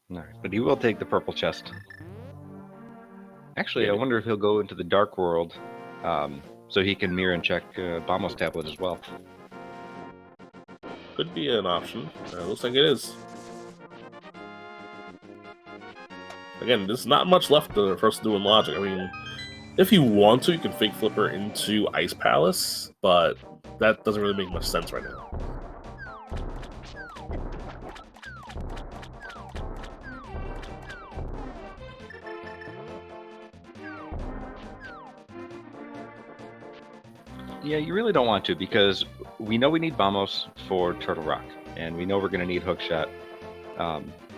Alright, but he will take the purple chest. Actually, I wonder if he'll go into the Dark World, so he can mirror and check Bamos tablet as well. Could be an option. Looks like it is. Again, there's not much left for us to do in logic. I mean, If you want to, you can fake flipper into Ice Palace, but that doesn't really make much sense right now. Yeah, you really don't want to, because we know we need Vamos for Turtle Rock, and we know we're going to need Hookshot.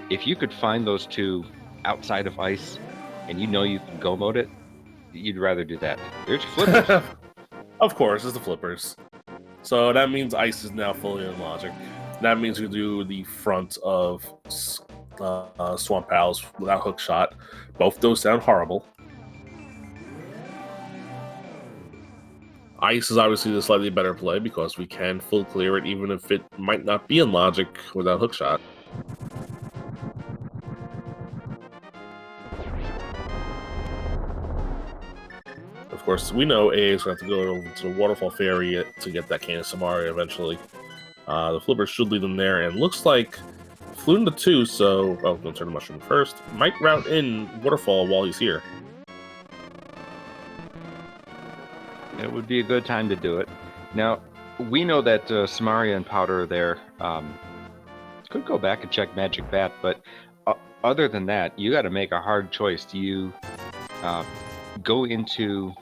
If you could find those two outside of ice, and you know you can go mode it, you'd rather do that. There's flippers. Of course, it's the flippers. So that means ice is now fully in logic. That means we do the front of Swamp Palace without Hookshot. Both those sound horrible. Ice is obviously the slightly better play because we can full clear it even if it might not be in logic without Hookshot. Of course, we know AA is going to have to go over to the Waterfall Fairy to get that Cane of Samaria eventually. The flipper should lead them there, and looks like flew into 2, so... Oh, I'm going to turn the mushroom first. Might route in Waterfall while he's here. It would be a good time to do it. Now, we know that Samaria and Powder are there. Could go back and check Magic Bat, but other than that, you got to make a hard choice. Do you go into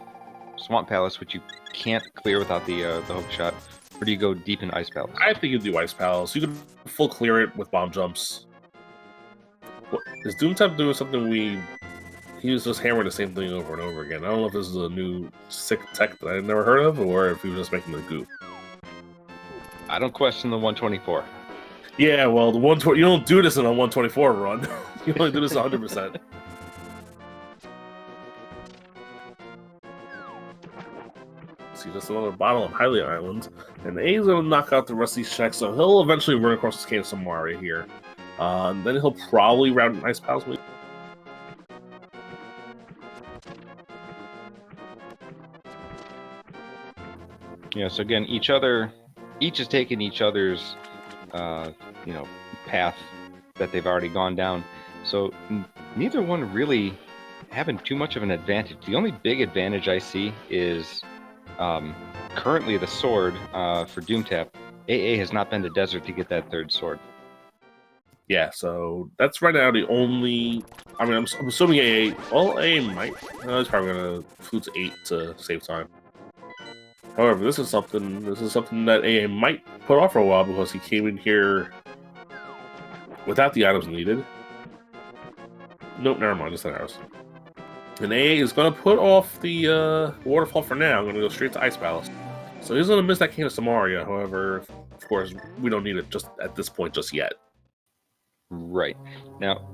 Swamp Palace, which you can't clear without the Hookshot, or do you go deep in Ice Palace? I think you do Ice Palace. You can full clear it with bomb jumps. What, is Doomtap doing something he was just hammering the same thing over and over again? I don't know if this is a new sick tech that I've never heard of, or if he was just making the goof. I don't question the 124. Yeah, well, the 120, you don't do this in a 124 run. You only do this 100%. See, just another bottle of Highly Island. And A is going to knock out the rest of these checks, so he'll eventually run across this Cane of Samaria here. Then he'll probably route an Ice Palace. Yeah, so again, each is taking each other's, path that they've already gone down. So neither one really having too much of an advantage. The only big advantage I see is currently the sword for Doomtap. AA has not been to Desert to get that third sword. Yeah, so that's right now the only... I mean, I'm assuming AA... Well, AA might... he's probably going to flute to 8 to save time. However, this is something that AA might put off for a while because he came in here without the items needed. Nope, never mind, just the arrows. And AA is going to put off the Waterfall for now. I'm going to go straight to Ice Palace. So he's going to miss that Cane of Samaria. However, of course, we don't need it just at this point just yet. Right. Now,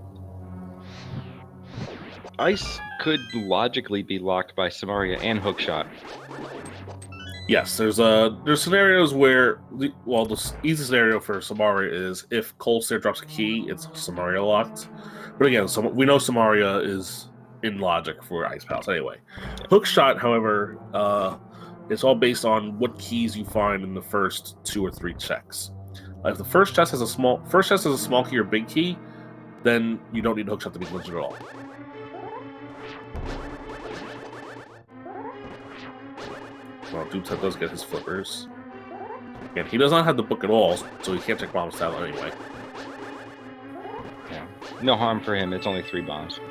Ice could logically be locked by Samaria and Hookshot. Yes, there's scenarios where the easy scenario for Samaria is if Cold Stare drops a key, it's Samaria locked. But again, we know Samaria is in logic for Ice Palace anyway. Hookshot, however, it's all based on what keys you find in the first 2 or 3 checks. If the first chest has a small key or big key, then you don't need Hookshot to be legit at all. Well, Doomtap does get his flippers. Again, he does not have the book at all, so he can't check bomb style anyway. Yeah. No harm for him, it's only 3 bombs.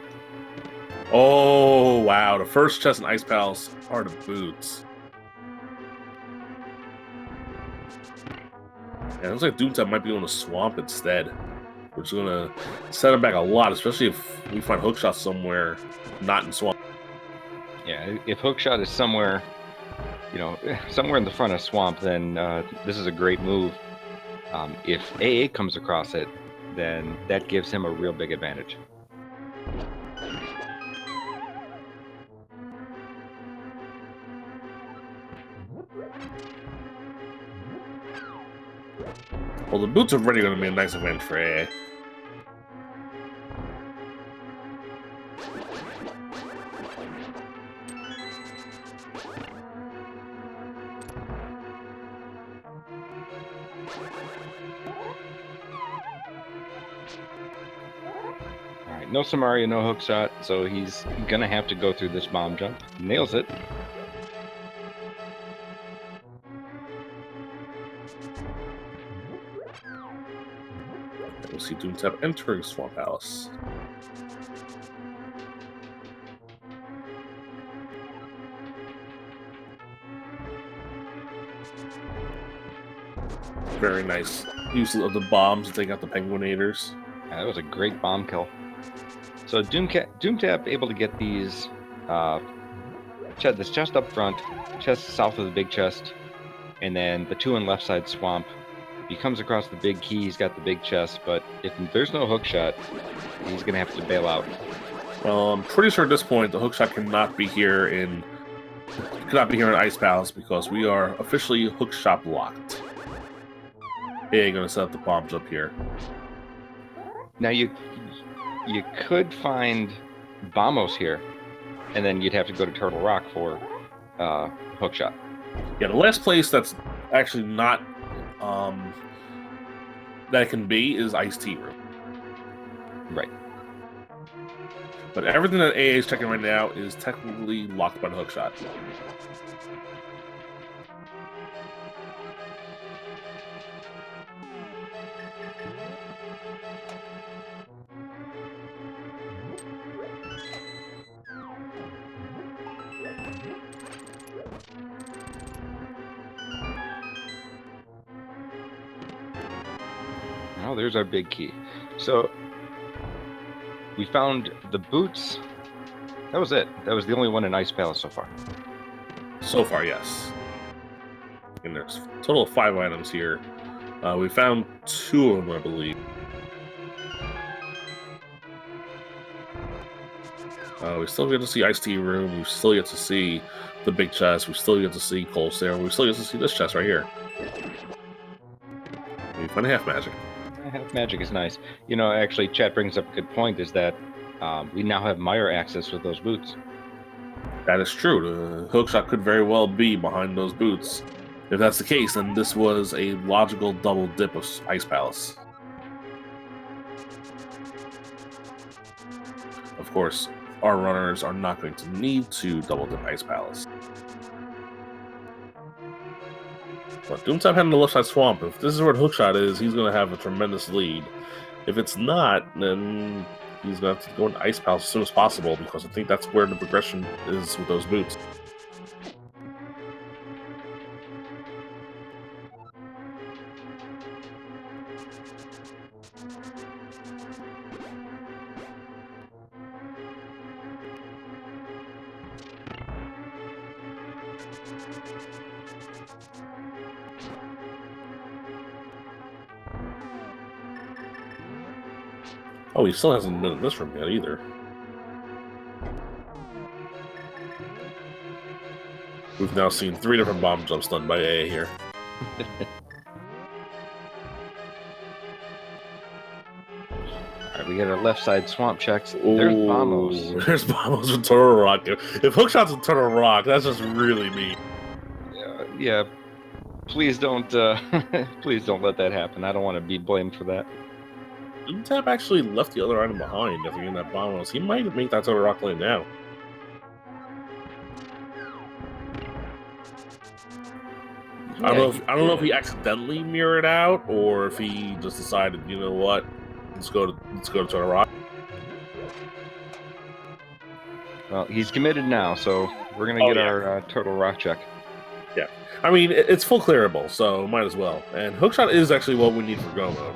Oh, wow. The first chest in Ice Palace are the boots. Yeah, it looks like Doomtap might be on the swamp instead, which is going to set him back a lot, especially if we find Hookshot somewhere not in swamp. Yeah, if Hookshot is somewhere in the front of swamp, then this is a great move. If AA comes across it, then that gives him a real big advantage. Well, the boots are already going to be a nice advantage for AA. right, no Samaria, no hook shot, so he's gonna have to go through this bomb jump. Nails it. We'll see Doomtap entering Swamp Palace. Very nice use of the bombs to take out the Penguinators. Yeah, that was a great bomb kill. So Doomtap able to get these, this chest up front, chest south of the big chest, and then the two on left side swamp. He comes across the big key, he's got the big chest, but if there's no hook shot, he's gonna have to bail out. Well, I'm pretty sure at this point the hookshot cannot be here in Ice Palace because we are officially hookshot locked. Hey, gonna set up the bombs up here. Now you could find Bombos here, and then you'd have to go to Turtle Rock for hookshot. Yeah, the last place that's actually not that it can be is Ice Tea Room. Right. But everything that AA is checking right now is technically locked by the hookshot. Oh, there's our big key. So we found the boots. That was it. That was the only one in Ice Palace so far. So far, yes. And there's a total of 5 items here. We found 2 of them, I believe. We still get to see Ice Tea Room. We still get to see the big chest. We still get to see Cold Stare. We still get to see this chest right here. We find half magic. Half magic is nice. You know, actually, chat brings up a good point, is that we now have mire access with those boots. That is true. The hookshot could very well be behind those boots. If that's the case, then this was a logical double dip of Ice Palace. Of course, our runners are not going to need to double dip Ice Palace. But Doomtap heading to the left side swamp. If this is where the hookshot is, he's going to have a tremendous lead. If it's not, then he's going to have to go into Ice Palace as soon as possible, because I think that's where the progression is with those boots. Oh, he still hasn't been in this room yet either. We've now seen 3 different bomb jumps done by AA here. Alright, we got our left side swamp checks. There's Bombos. There's Bombos with Turtle Rock. If hookshot's with Turtle Rock, that's just really mean. Yeah. Please don't please don't let that happen. I don't want to be blamed for that. Doomtap actually left the other item behind after getting that Bombos. He might make that Turtle Rock lane now. I don't know if he accidentally mirrored out or if he just decided, you know what, let's go to Turtle Rock. Well, he's committed now, so we're gonna get our Turtle Rock check. Yeah, I mean it's full clearable, so might as well. And hookshot is actually what we need for go mode.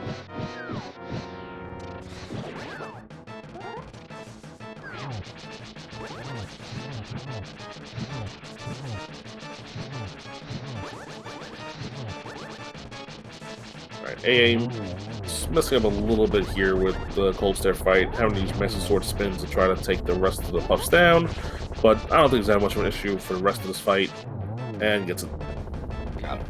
AA messing up a little bit here with the Cold Stare fight, having to use Massive Sword spins to try to take the rest of the puffs down, but I don't think it's that much of an issue for the rest of this fight, and gets it. Got it.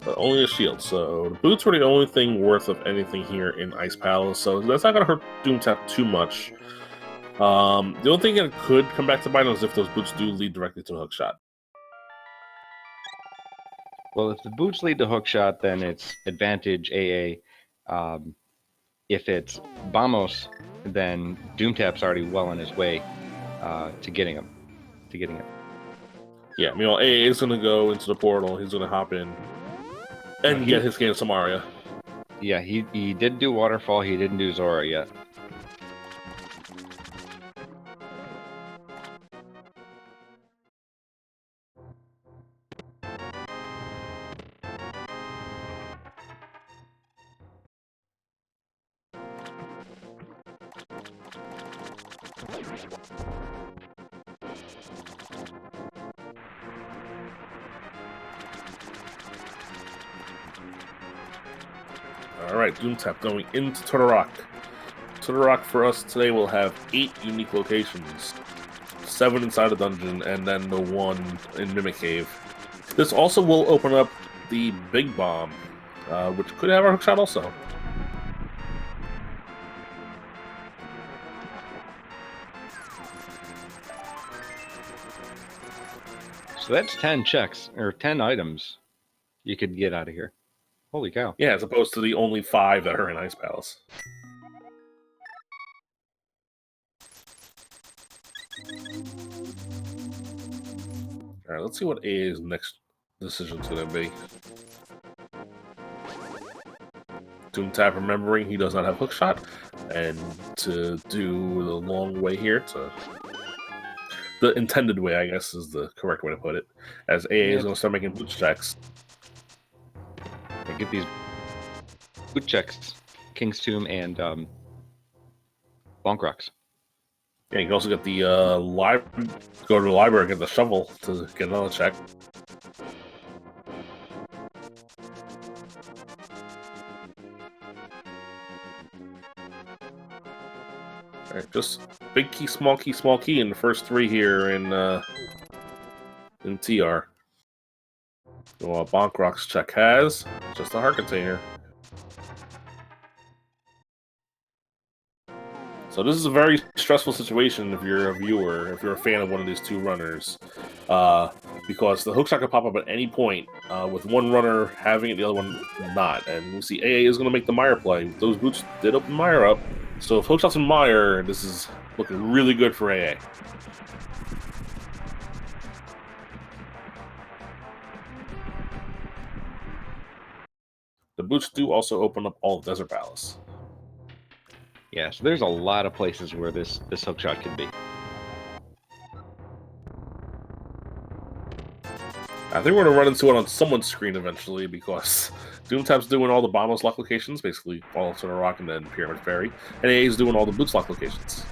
But only a shield, so the boots were the only thing worth of anything here in Ice Palace, so that's not going to hurt Doomtap too much. The only thing that could come back to bite him is if those boots do lead directly to a hookshot. Well, if the boots lead to hookshot, then it's advantage AA. If it's Vamos, then Doomtap's already well on his way to getting him. Yeah, AA is going to go into the portal. He's going to hop in and get his game Samaria. Yeah, he did do Waterfall. He didn't do Zora yet. Alright, Doomtap going into Turtle Rock. Turtle Rock for us today will have 8 unique locations. 7 inside the dungeon, and then the 1 in Mimic Cave. This also will open up the Big Bomb, which could have our hookshot also. So that's 10 checks, or 10 items you could get out of here. Holy cow. Yeah, as opposed to the only 5 that are in Ice Palace. Alright, let's see what AA's next decision's going to be. Doomtap remembering he does not have hookshot, and to do the long way here to... The intended way, I guess, is the correct way to put it. As AA is going to start making boot checks. Get these boot checks, King's Tomb and Bonk Rocks. Yeah, you can also get the go to the library and get the shovel to get another check. Alright, just big key, small key, small key in the first 3 here in TR. So what Bonk Rock's check has just a heart container. So this is a very stressful situation if you're a viewer, if you're a fan of one of these 2 runners, because the hookshot can pop up at any point, with one runner having it, the other one not. And we'll see AA is going to make the Mire play. Those boots did open Mire up, so if hookshot's in Mire, this is looking really good for AA. The boots do also open up all of Desert Palace. Yeah, so there's a lot of places where this hookshot could be. I think we're going to run into it on someone's screen eventually, because Doomtap's doing all the Bombos lock locations, basically all of Turtle Rock and then Pyramid Ferry, and AA is doing all the Boots lock locations.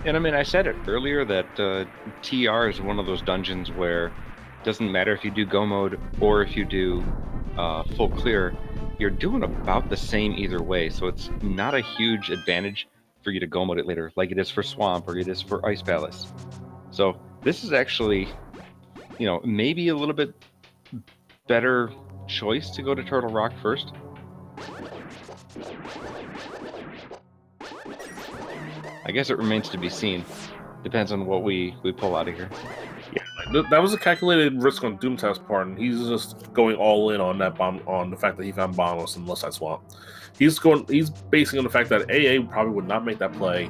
And I mean, I said it earlier that TR is one of those dungeons where it doesn't matter if you do go mode or if you do full clear, you're doing about the same either way. So it's not a huge advantage for you to go mode it later, like it is for Swamp or it is for Ice Palace. So this is actually, you know, maybe a little bit better choice to go to Turtle Rock first. I guess it remains to be seen. Depends on what we pull out of here. Yeah, that was a calculated risk on Doomtap's part, and he's just going all in on that bomb, on the fact that he found Bombos in Left Side Swamp. He's basing on the fact that AA probably would not make that play.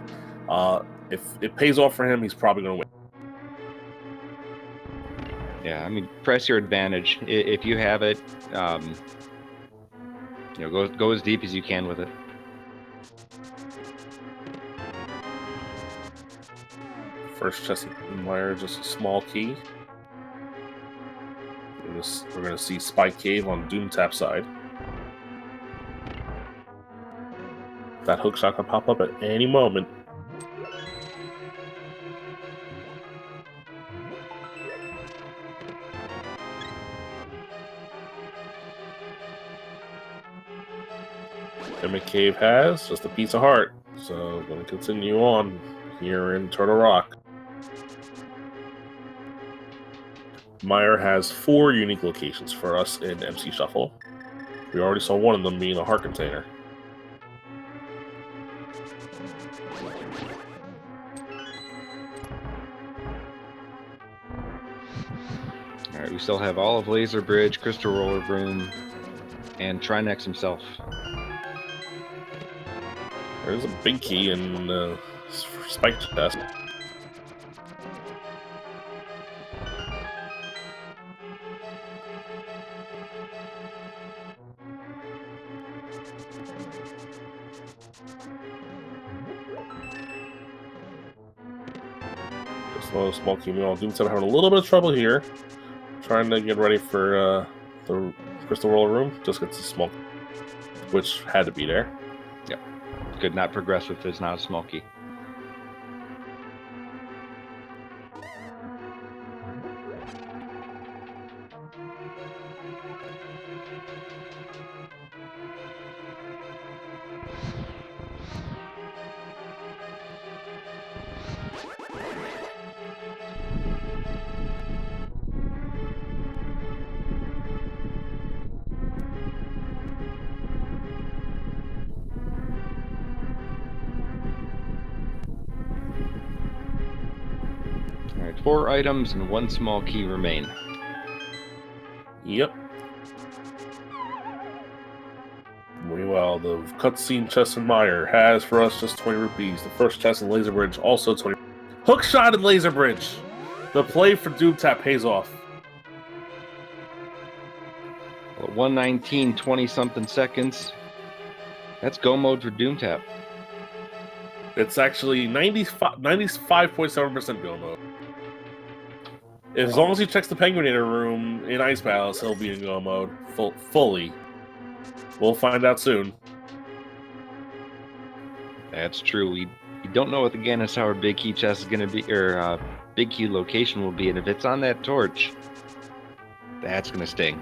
If it pays off for him, he's probably going to win. Yeah, I mean, press your advantage. If you have it, you know, go as deep as you can with it. First chest in Mire, just a small key. We're going to see Spike Cave on Doomtap side. That hookshot can pop up at any moment. Mimic Cave has just a piece of heart, so we're going to continue on here in Turtle Rock. Mire has 4 unique locations for us in MC Shuffle. We already saw one of them being a heart container. All right, we still have all of Laser Bridge, Crystal Roller Room, and Trinex himself. There's a big key in Spike Chest. Just a small key. Doomtap having a little bit of trouble here. Trying to get ready for the Crystal Roller Room. Just gets a small, which had to be there. Yep. Could not progress if there's not a small key. All right, 4 items and 1 small key remain. Yep. Meanwhile, the cutscene chest in Meyer has for us just 20 rupees. The first chest in Laser Bridge also 20. Hookshot in Laser Bridge. The play for Doomtap pays off. 119, 20-something seconds. That's go mode for Doomtap. It's actually 95.7% go mode. As long as he checks the Penguinator room in Ice Palace, he'll be in go mode fully. We'll find out soon. That's true. We don't know what the Ganosaur big key chest is going to be, or big key location will be, and if it's on that torch, that's going to sting.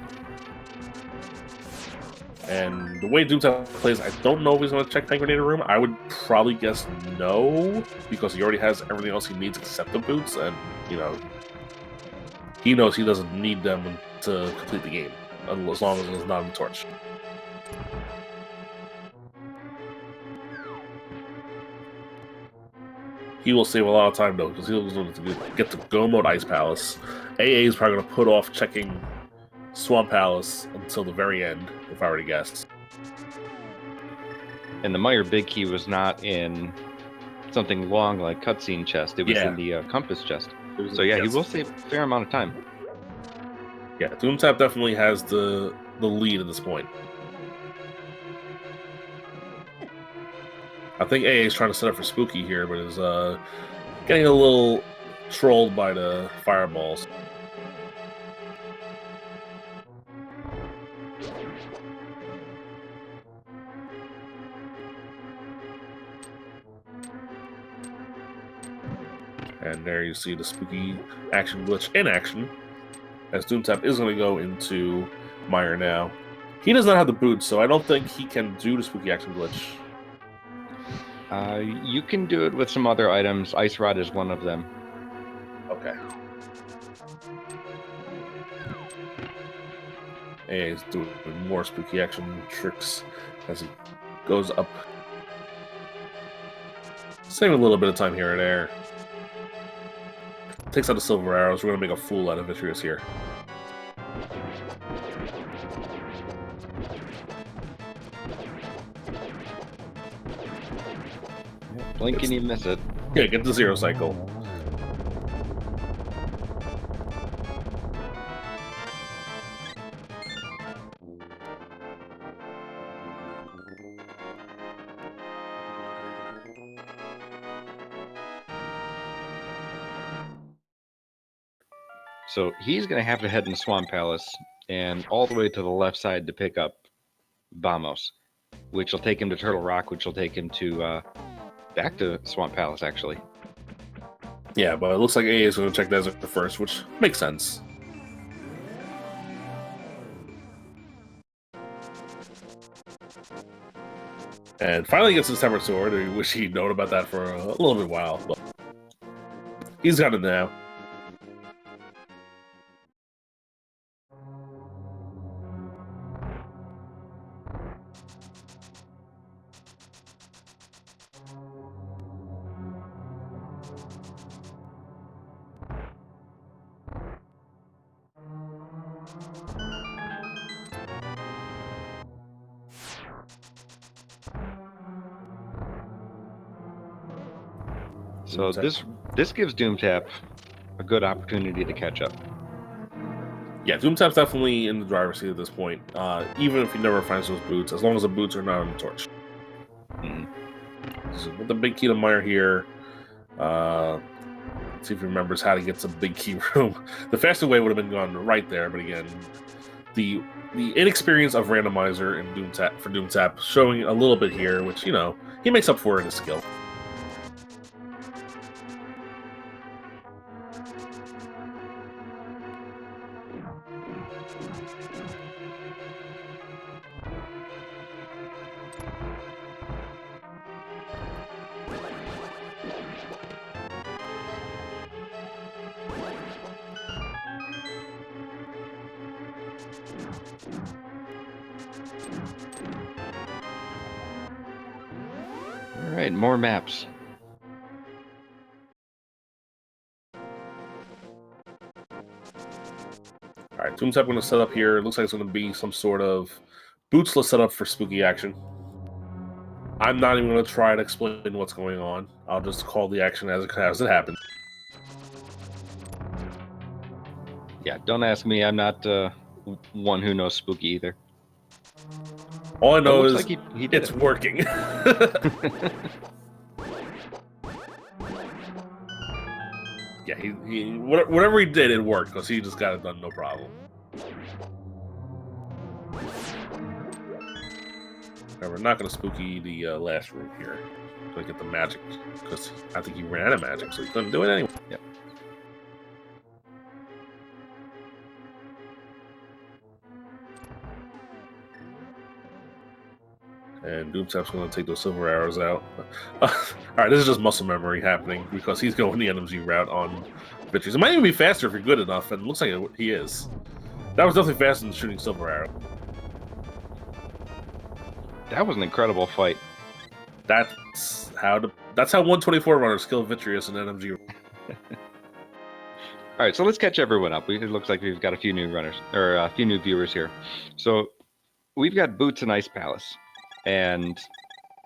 And the way Doomtap plays, I don't know if he's going to check Penguinator room. I would probably guess no, because he already has everything else he needs except the boots, and, you know, he knows he doesn't need them to complete the game, as long as it's not on the torch. He will save a lot of time, though, because he'll get to go mode Ice Palace. AA is probably going to put off checking Swamp Palace until the very end, if I already guessed. And the Meyer big key was not in something long like cutscene chest. It was in the compass chest. So yeah, he will save a fair amount of time. Yeah, Doomtap definitely has the lead at this point. I think AA is trying to set up for Spooky here, but is getting a little trolled by the fireballs. And there you see the Spooky action glitch in action, as Doomtap is going to go into Meyer now. He does not have the boots, so I don't think he can do the Spooky action glitch. You can do it with some other items. Ice Rod is one of them. Okay. AA is doing more Spooky action tricks as he goes up. Saving a little bit of time here and there. Takes out the silver arrows. We're going to make a fool out of Vitreous here. Blink and you miss it. Yeah, get the zero cycle. So he's going to have to head in Swamp Palace and all the way to the left side to pick up Vamos, which will take him to Turtle Rock, which will take him to back to Swamp Palace, actually. Yeah, but it looks like AA is going to check Desert first, which makes sense. And finally gets his Tempered Sword. I wish he'd known about that for a little bit while, but he's got it now. So this gives Doomtap a good opportunity to catch up. Yeah, Doomtap's definitely in the driver's seat at this point. Even if he never finds those boots, as long as the boots are not on the torch. So with the big key to Meyer here, let's see if he remembers how to get some big key room. The faster way would have been gone right there, but again, the inexperience of Randomizer and Doomtap showing a little bit here, which, you know, he makes up for in his skill. All right, more maps. All right, Doomtap going to set up here. It looks like it's going to be some sort of bootsless setup for spooky action. I'm not even going to try to explain what's going on. I'll just call the action as it happens. Yeah, don't ask me. I'm not one who knows spooky either. All I know is like he did it's working. Yeah, he whatever he did, it worked because he just got it done, no problem. We're not going to spooky the last room here. Going to get the magic because I think he ran out of magic, so he couldn't do it anyway. Yep. And Doomtap's going to take those silver arrows out. Alright, this is just muscle memory happening because he's going the NMG route on victories. It might even be faster if you're good enough, and it looks like he is. That was definitely faster than shooting silver arrow. That was an incredible fight. That's how 124 runners kill Vitreous and NMG. All right, so let's catch everyone up. It looks like we've got a few new runners, or a few new viewers here. So we've got Boots and Ice Palace, and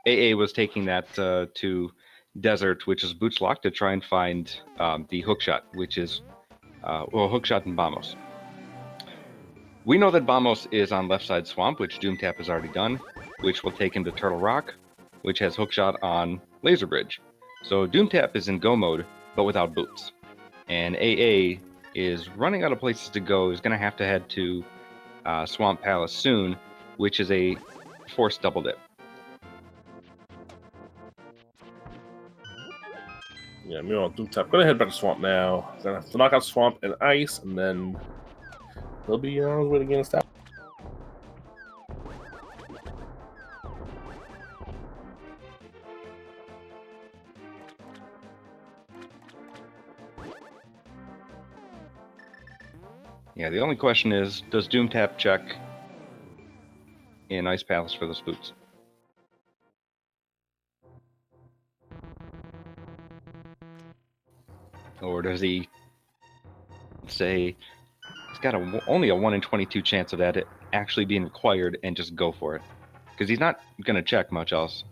AA was taking that to Desert, which is Boots Lock, to try and find the hookshot, which is, hookshot and Vamos. We know that Vamos is on left side swamp, which Doomtap has already done, which will take him to Turtle Rock, which has hookshot on Laser Bridge. So Doomtap is in go mode, but without boots. And AA is running out of places to go. He's going to have to head to Swamp Palace soon, which is a forced double dip. Yeah, meanwhile, Doomtap gonna head back to Swamp now. Gonna have to knock out Swamp and Ice, and then he'll be on his way to getting stabbed. Yeah, the only question is, does Doomtap check in Ice Palace for those boots? Or does he say he's got only a 1 in 22 chance of that actually being required and just go for it? Because he's not going to check much else.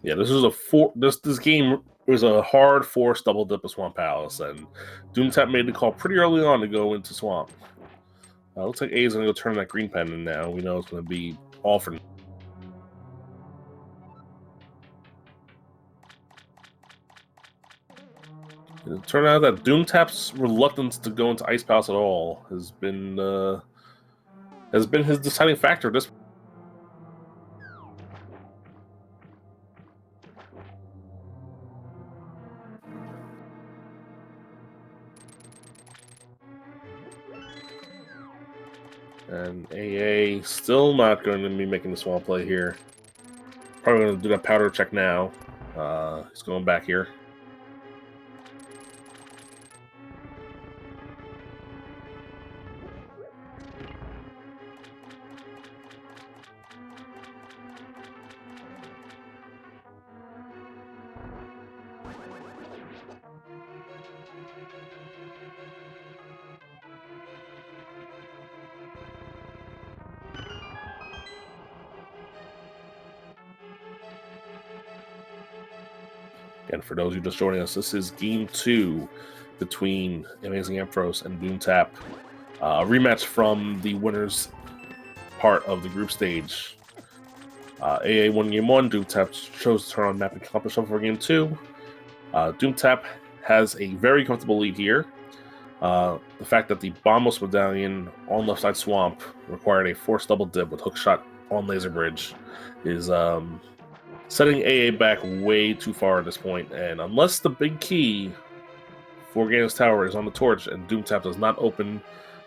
Yeah, this is this game was a hard force double dip of Swamp Palace, and Doomtap made the call pretty early on to go into Swamp. Looks like A is going to go turn that green pen in now. We know it's going to be all for. It turned out that Doomtap's reluctance to go into Ice Palace at all has been his deciding factor. This. And AA still not going to be making the swamp play here. Probably going to do that powder check now. He's going back here. And for those who just joining us, this is Game 2 between AmazingAmpharos and Doomtap. A rematch from the winners part of the group stage. AA won Game 1, Doomtap chose to turn on map and accomplish for Game 2. Doomtap has a very comfortable lead here. The fact that the Bombos Medallion on left side swamp required a forced double dip with hookshot on laser bridge is setting AA back way too far at this point. And unless the big key for Ganon's Tower is on the torch and Doomtap does not open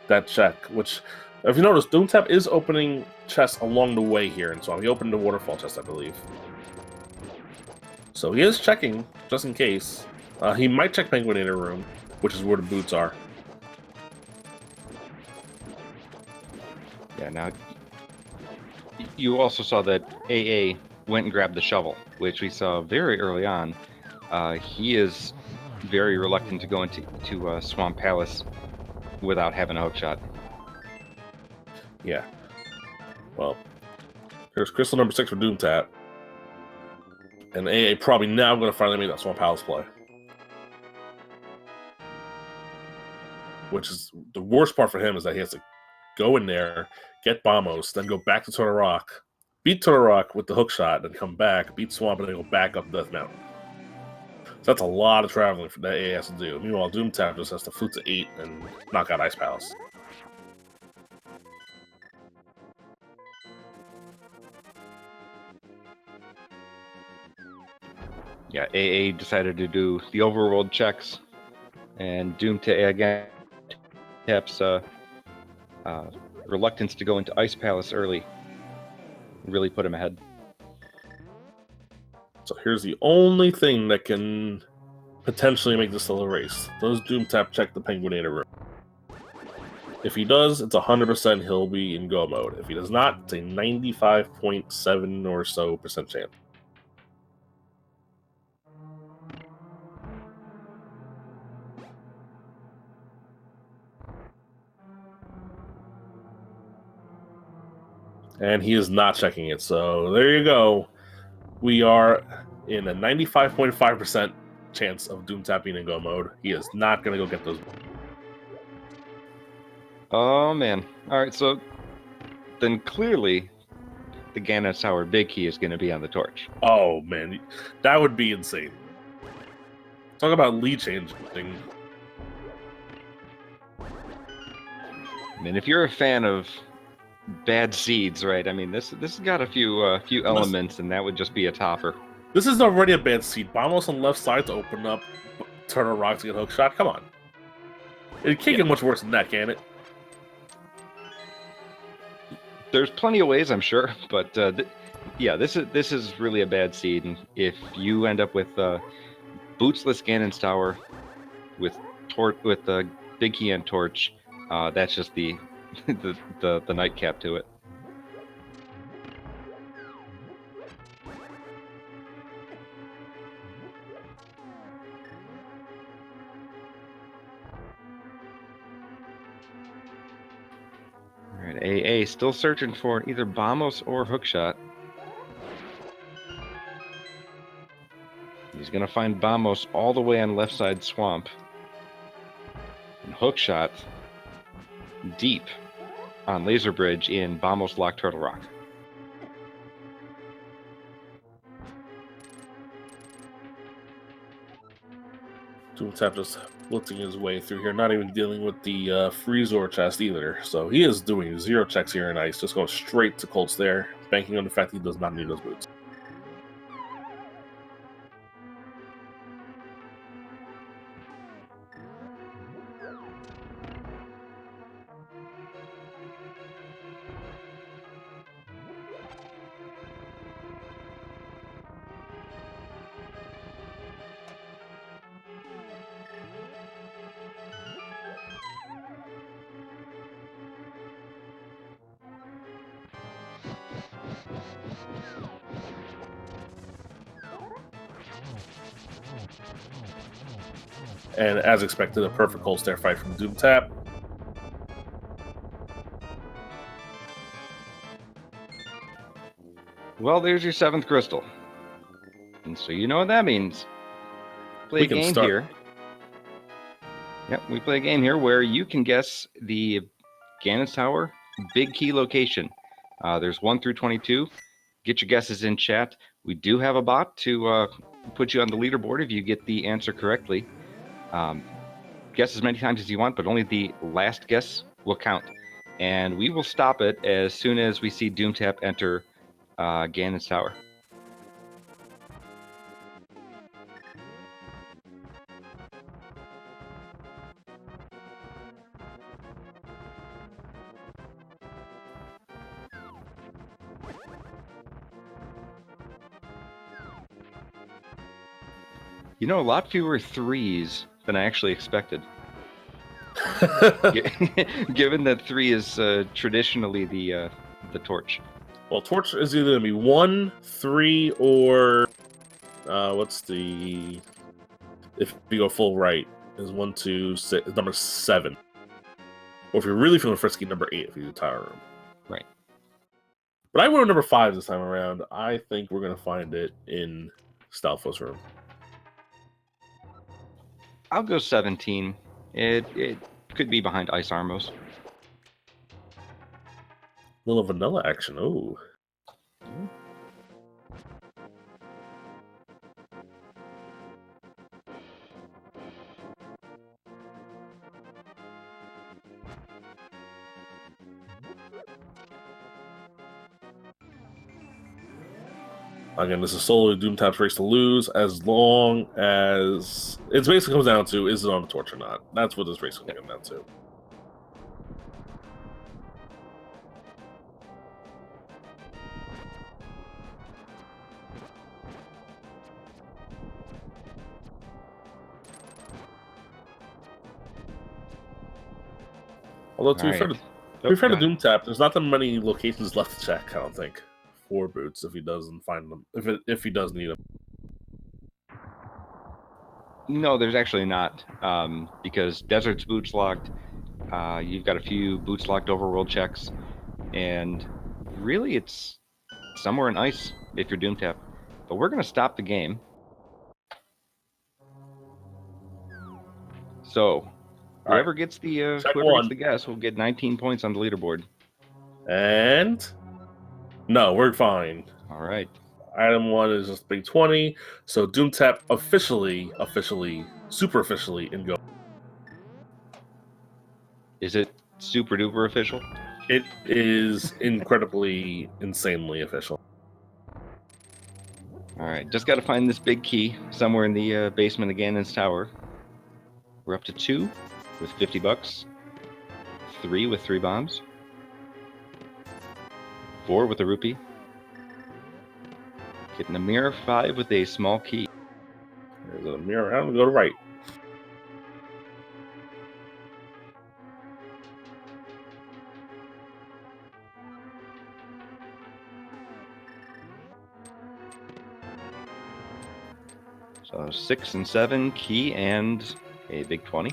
that check, which, if you notice, Doomtap is opening chests along the way here, and so he opened the waterfall chest, I believe. So he is checking, just in case. He might check Penguinator Room, which is where the boots are. Yeah, now you also saw that AA went and grabbed the shovel, which we saw very early on. He is very reluctant to go into Swamp Palace without having a hookshot. Yeah. Well, here's crystal number 6 for Doomtap. And AA probably now going to finally make that Swamp Palace play. Which is the worst part for him, is that he has to go in there, get Bombos, then go back to Turtle Rock, beat Turtle Rock with the hookshot, then come back, beat Swamp, and then go back up Death Mountain. So that's a lot of traveling that AA has to do. Meanwhile, Doomtap just has to flute to 8 and knock out Ice Palace. Yeah, AA decided to do the overworld checks, and Doomtap's reluctance to go into Ice Palace early really put him ahead. So here's the only thing that can potentially make this still a race. Does Doomtap check the Penguinator Room? If he does, it's 100% he'll be in go mode. If he does not, it's a 95.7 or so % chance. And he is not checking it, so there you go. We are in a 95.5% chance of Doomtap being in go mode. He is not going to go get those. Oh, man. All right, so then clearly the Ganon's Tower big key is going to be on the torch. Oh, man. That would be insane. Talk about lead changing. I mean, if you're a fan of bad seeds, right? I mean, this has got a few elements, and that would just be a topper. This is already a bad seed. Bombos on the left side to open up Turtle Rock to get hookshot. Come on. It can't get much worse than that, can it? There's plenty of ways, I'm sure, but yeah, this is really a bad seed. And if you end up with bootsless Ganon's Tower with the big key and torch, that's just the the nightcap to it. All right, AA still searching for either Bombos or hookshot. He's gonna find Bombos all the way on left side swamp, and hookshot deep on Laser Bridge in Bombos Lock Turtle Rock. Doomtap just blitzing his way through here, not even dealing with the Freezor chest either. So he is doing 0 checks here in Ice, just going straight to Cold Stare, banking on the fact that he does not need those boots. And as expected, a perfect Cold Stare fight from Doomtap. Well, there's your 7th crystal. And so you know what that means. play a game here. Yep, we play a game here where you can guess the Ganon's Tower big key location. There's 1 through 22. Get your guesses in chat. We do have a bot to put you on the leaderboard if you get the answer correctly. Guess as many times as you want, but only the last guess will count. And we will stop it as soon as we see Doomtap enter Ganon's Tower. You know, a lot fewer threes than I actually expected. Given that 3 is traditionally the torch. Well, torch is either going to be 1, 3, or what's the... If you go full right, is 1, 2, 6, number 7. Or if you're really feeling frisky, number 8 if you do Tower Room. Right. But I wrote number 5 this time around. I think we're going to find it in Stalfo's room. I'll go 17. It could be behind Ice Armos. Little vanilla action. Ooh. Again, this is solely Doomtap's race to lose, as long as it basically comes down to, is it on the torch or not? That's what this race is going to come down to. Although, to be fair to Doomtap, there's not that many locations left to check, I don't think, for boots if he doesn't find them, if he does need them. No, there's actually not, because Desert's boots locked. You've got a few boots locked overworld checks, and really it's somewhere in ice if you're Doomtap. But we're going to stop the game. So whoever gets the guess will get 19 points on the leaderboard. And no, we're fine. All right. Item 1 is just big 20. So Doomtap officially, super officially in go. Is it super duper official? It is incredibly, insanely official. All right, just got to find this big key somewhere in the basement of Ganon's Tower. We're up to 2 with 50 bucks, 3 with 3 bombs, 4 with a rupee, getting a mirror, 5 with a small key. There's a mirror. I'm going to go to right. So 6 and 7, key, and a big 20.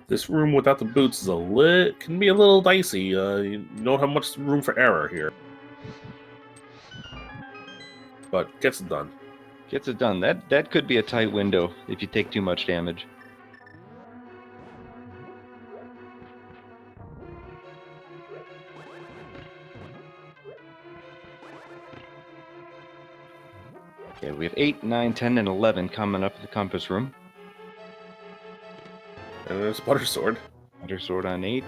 This room without the boots is can be a little dicey. You don't have much room for error here. But gets it done. Gets it done. That could be a tight window if you take too much damage. Okay, we have 8, 9, 10, and 11 coming up at the compass room. And there's Butter Sword. Butter Sword on 8.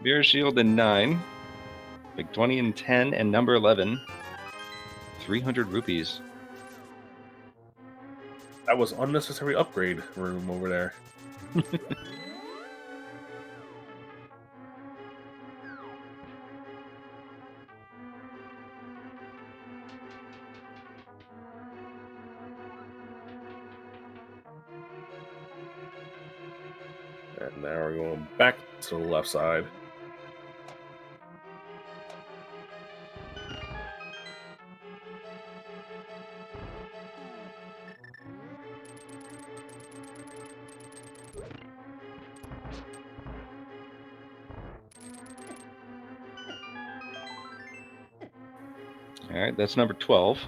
Beer Shield and 9. Big 20 and 10, and number 11. 300 rupees. That was unnecessary upgrade room over there. And now we're going back to the left side. All right, that's number 12.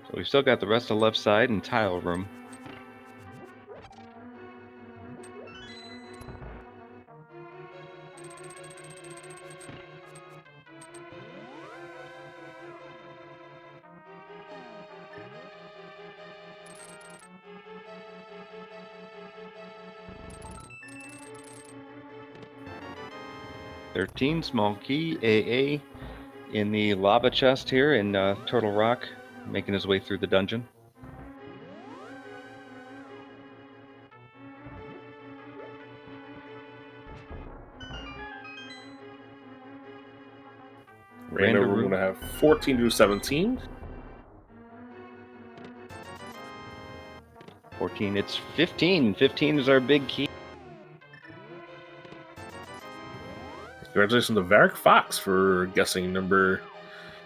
So we've still got the rest of the left side and tile room. $13 small key AA in the lava chest here in Turtle Rock, making his way through the dungeon. Random room gonna have 14 to 17. 14. It's 15. 15 is our big key. Congratulations to Varric Fox for guessing number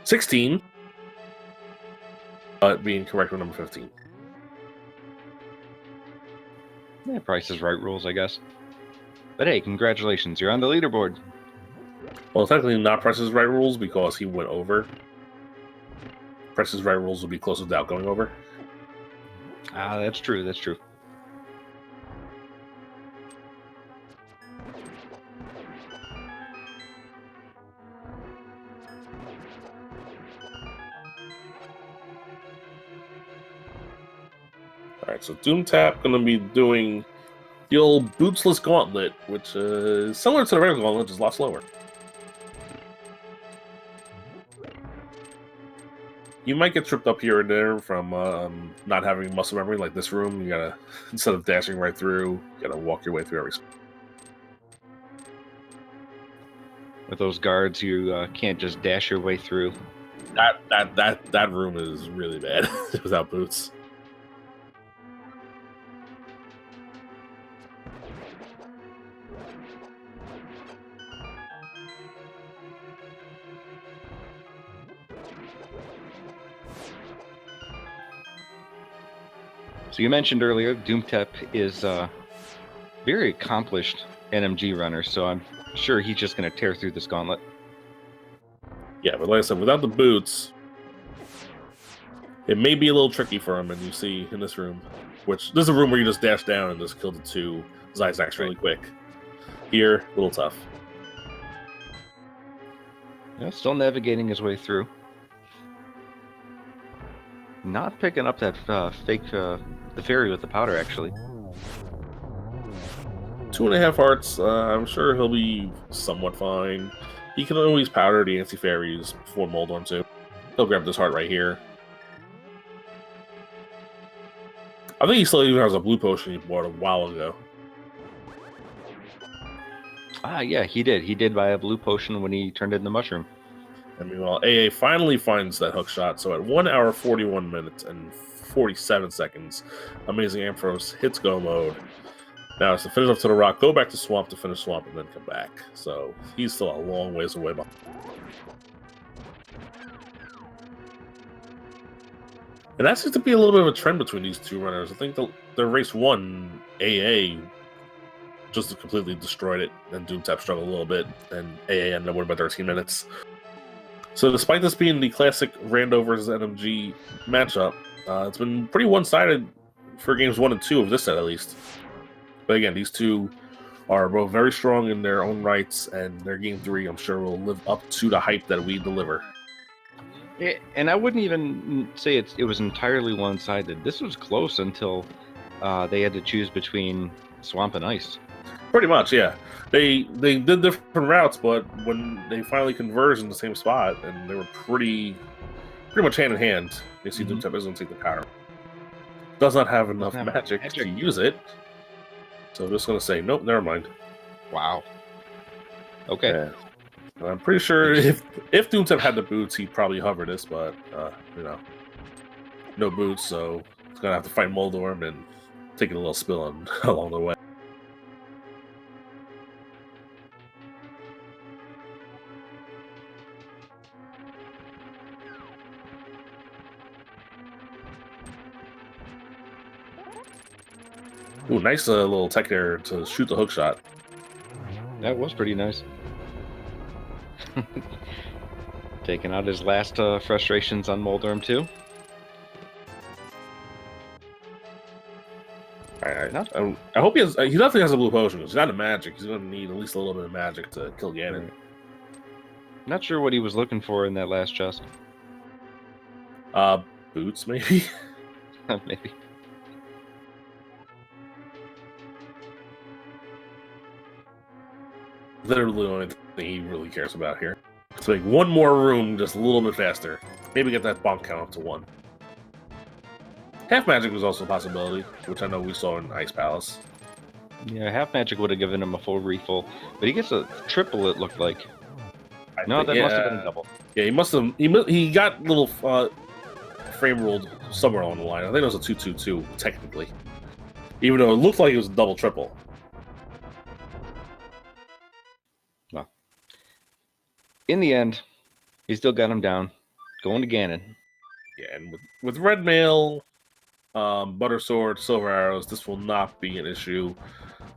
16, but being correct with number 15. Yeah, Price is Right rules, I guess. But hey, congratulations. You're on the leaderboard. Well, technically not Price is Right rules because he went over. Price is Right rules will be close without going over. Ah, that's true. That's true. Alright, so Doomtap going to be doing the old bootsless gauntlet, which is similar to the regular gauntlet, just a lot slower. You might get tripped up here and there from not having muscle memory, like this room. You gotta, instead of dashing right through, you gotta walk your way through every spot. With those guards, you can't just dash your way through. That room is really bad without boots. So you mentioned earlier, Doomtap is a very accomplished NMG runner, so I'm sure he's just going to tear through this gauntlet. Yeah, but like I said, without the boots, it may be a little tricky for him, and you see in this room, which this is a room where you just dash down and just kill the two Zyzax really quick. Here, a little tough. Yeah, still navigating his way through. Not picking up that fake, the fairy with the powder, actually. 2.5 hearts, I'm sure he'll be somewhat fine. He can always powder the anti-fairies before Moldorm too. He'll grab this heart right here. I think he still even has a blue potion he bought a while ago. Ah, yeah, he did. He did buy a blue potion when he turned into mushroom. And meanwhile, AA finally finds that hook shot. So at 1 hour, 41 minutes, and 47 seconds, AmazingAmpharos hits go mode. Now it's to finish up to the rock, go back to swamp to finish swamp, and then come back. So he's still a long ways away. And that seems to be a little bit of a trend between these two runners. I think the race one, AA just completely destroyed it, and Doomtap struggled a little bit, and AA ended up winning by 13 minutes. So despite this being the classic Rando versus NMG matchup, it's been pretty one-sided for games 1 and 2 of this set, at least. But again, these two are both very strong in their own rights, and their game 3, I'm sure, will live up to the hype that we deliver. And I wouldn't even say it was entirely one-sided. This was close until they had to choose between swamp and ice. Pretty much, yeah. They did different routes, but when they finally converged in the same spot, and they were pretty much hand in hand. You see, Doomtap is going to take the power. Does not have enough magic to use it, so I'm just going to say, nope, never mind. Wow. Okay. Yeah. I'm pretty sure if Doomtap had the boots, he'd probably hover this, but you know, no boots, so he's going to have to fight Moldorm and take a little spill along the way. Ooh, nice little tech there to shoot the hook shot. That was pretty nice. Taking out his last frustrations on Moldorm too. I hope he has. He definitely has a blue potion. He's not a magic. He's going to need at least a little bit of magic to kill Ganon. Right. Not sure what he was looking for in that last chest. Boots maybe. Maybe. Literally the only thing he really cares about here. So make one more room just a little bit faster. Maybe get that bonk count up to 1. Half magic was also a possibility, which I know we saw in Ice Palace. Yeah, half magic would have given him a full refill, but he gets a triple. It looked like. No, that must have been a double. Yeah, he must have. He got little frame ruled somewhere along the line. I think it was a 2-2-2 technically, even though it looked like it was a double triple. Well, in the end, he still got him down, going to Ganon. Yeah, and with red mail, butter sword, silver arrows, this will not be an issue.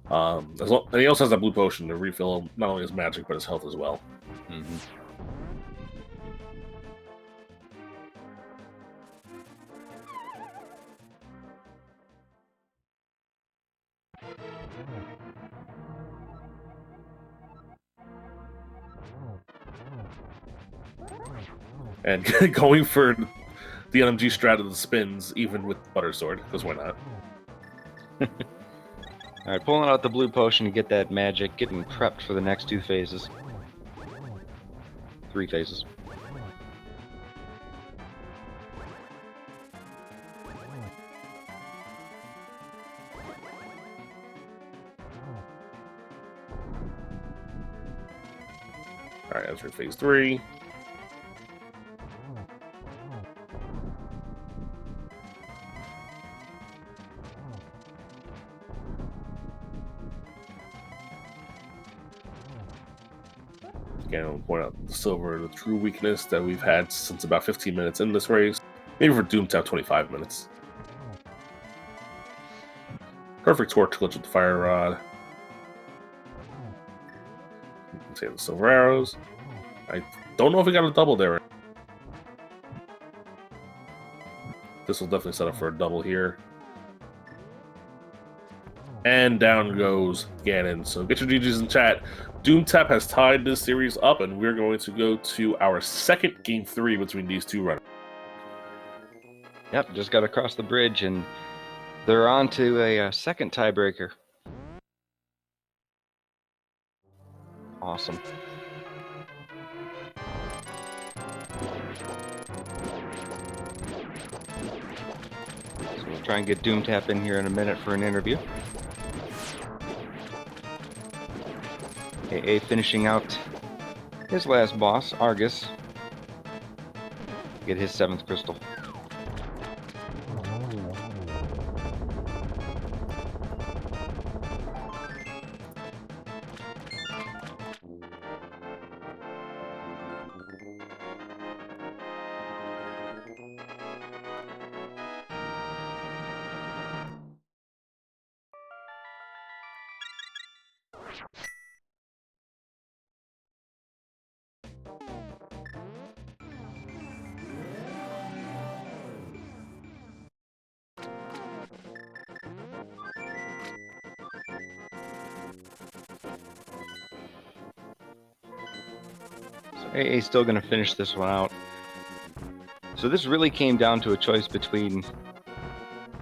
And he also has that blue potion to refill not only his magic but his health as well. Mm-hmm. And going for the NMG strat of the spins, even with butter sword, because why not? All right, pulling out the blue potion to get that magic, getting prepped for the next 2 phases. 3 phases. All right, enter phase 3. Again, I'll point out the silver, the true weakness that we've had since about 15 minutes in this race. Maybe for Doomtap, 25 minutes. Perfect torch glitch with the fire rod. Save the silver arrows. I don't know if we got a double there. This will definitely set up for a double here. And down goes Ganon. So get your GGs in chat. Doomtap has tied this series up, and we're going to go to our second game 3 between these two runners. Yep, just got across the bridge, and they're on to a second tiebreaker. Awesome. So we'll try and get Doomtap in here in a minute for an interview. AA finishing out his last boss, Argus. Get his 7th crystal. AA's still going to finish this one out. So this really came down to a choice between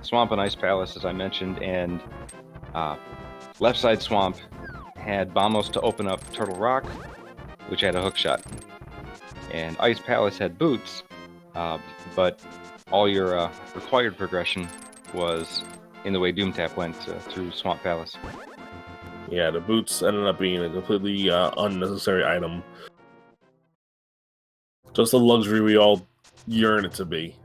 Swamp and Ice Palace, as I mentioned, and left side Swamp had Bombos to open up Turtle Rock, which had a hook shot. And Ice Palace had Boots, but all your required progression was in the way Doomtap went through Swamp Palace. Yeah, the boots ended up being a completely unnecessary item. Just the luxury we all yearn it to be.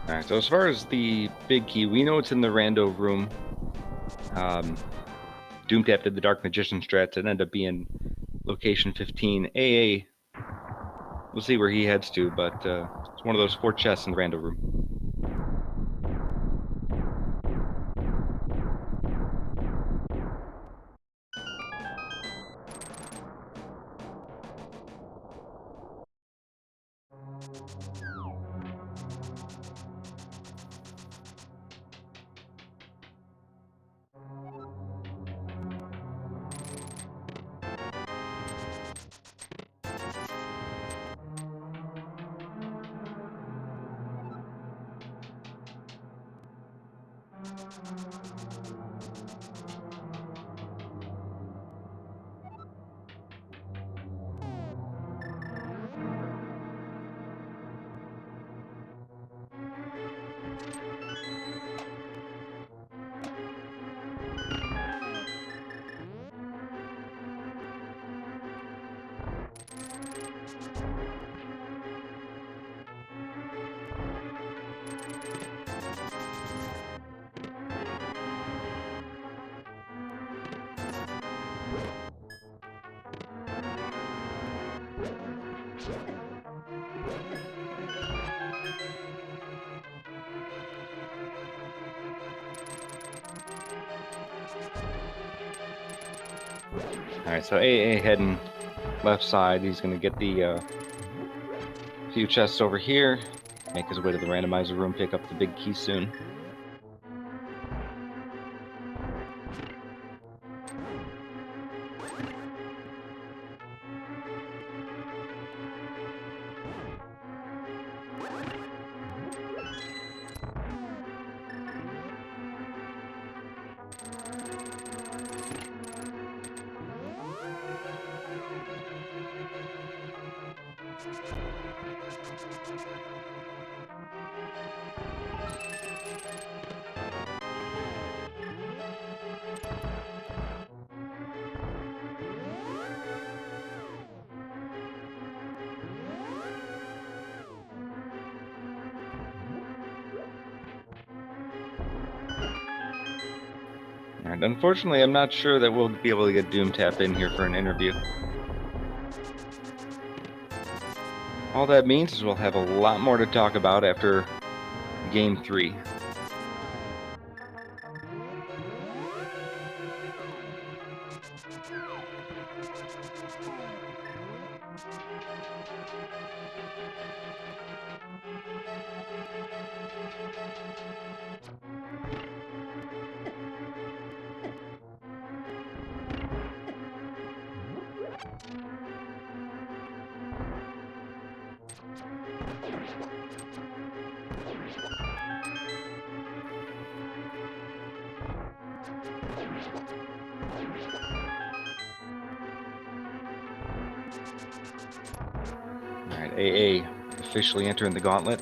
Alright, so as far as the big key, we know it's in the rando room. Doomtap did the Dark Magician strats. It ended up being location 15. AA, we'll see where he heads to, but it's one of those 4 chests in the rando room. Alright, so AA heading left side. He's going to get the few chests over here, make his way to the randomizer room, pick up the big key soon. And unfortunately, I'm not sure that we'll be able to get Doomtap in here for an interview. All that means is we'll have a lot more to talk about after Game 3. Alright, AA officially entering the gauntlet.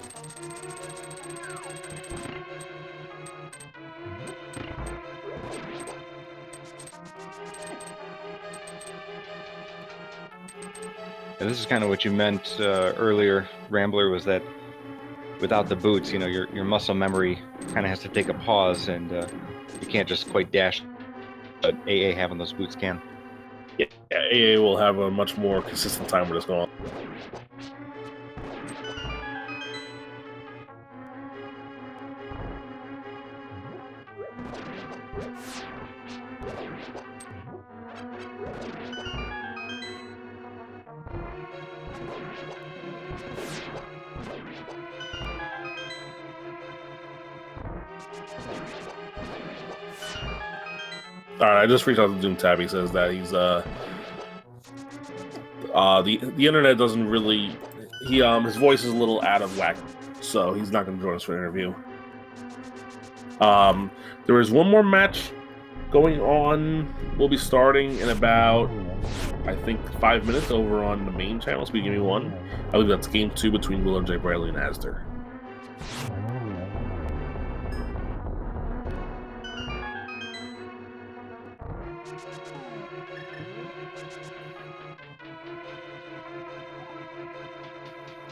And this is kind of what you meant earlier, Rambler, was that without the boots, you know, your muscle memory kind of has to take a pause, and you can't just quite dash. But AA having those boots can. Yeah, AA will have a much more consistent time with this going on. Alright, I just reached out to Doomtap. He says that he's the internet doesn't really his voice is a little out of whack, so he's not going to join us for an interview. There is one more match going on. We'll be starting in about, I think, 5 minutes over on the main channel. So give me one. I believe that's game 2 between Willard J. Bradley and Asder.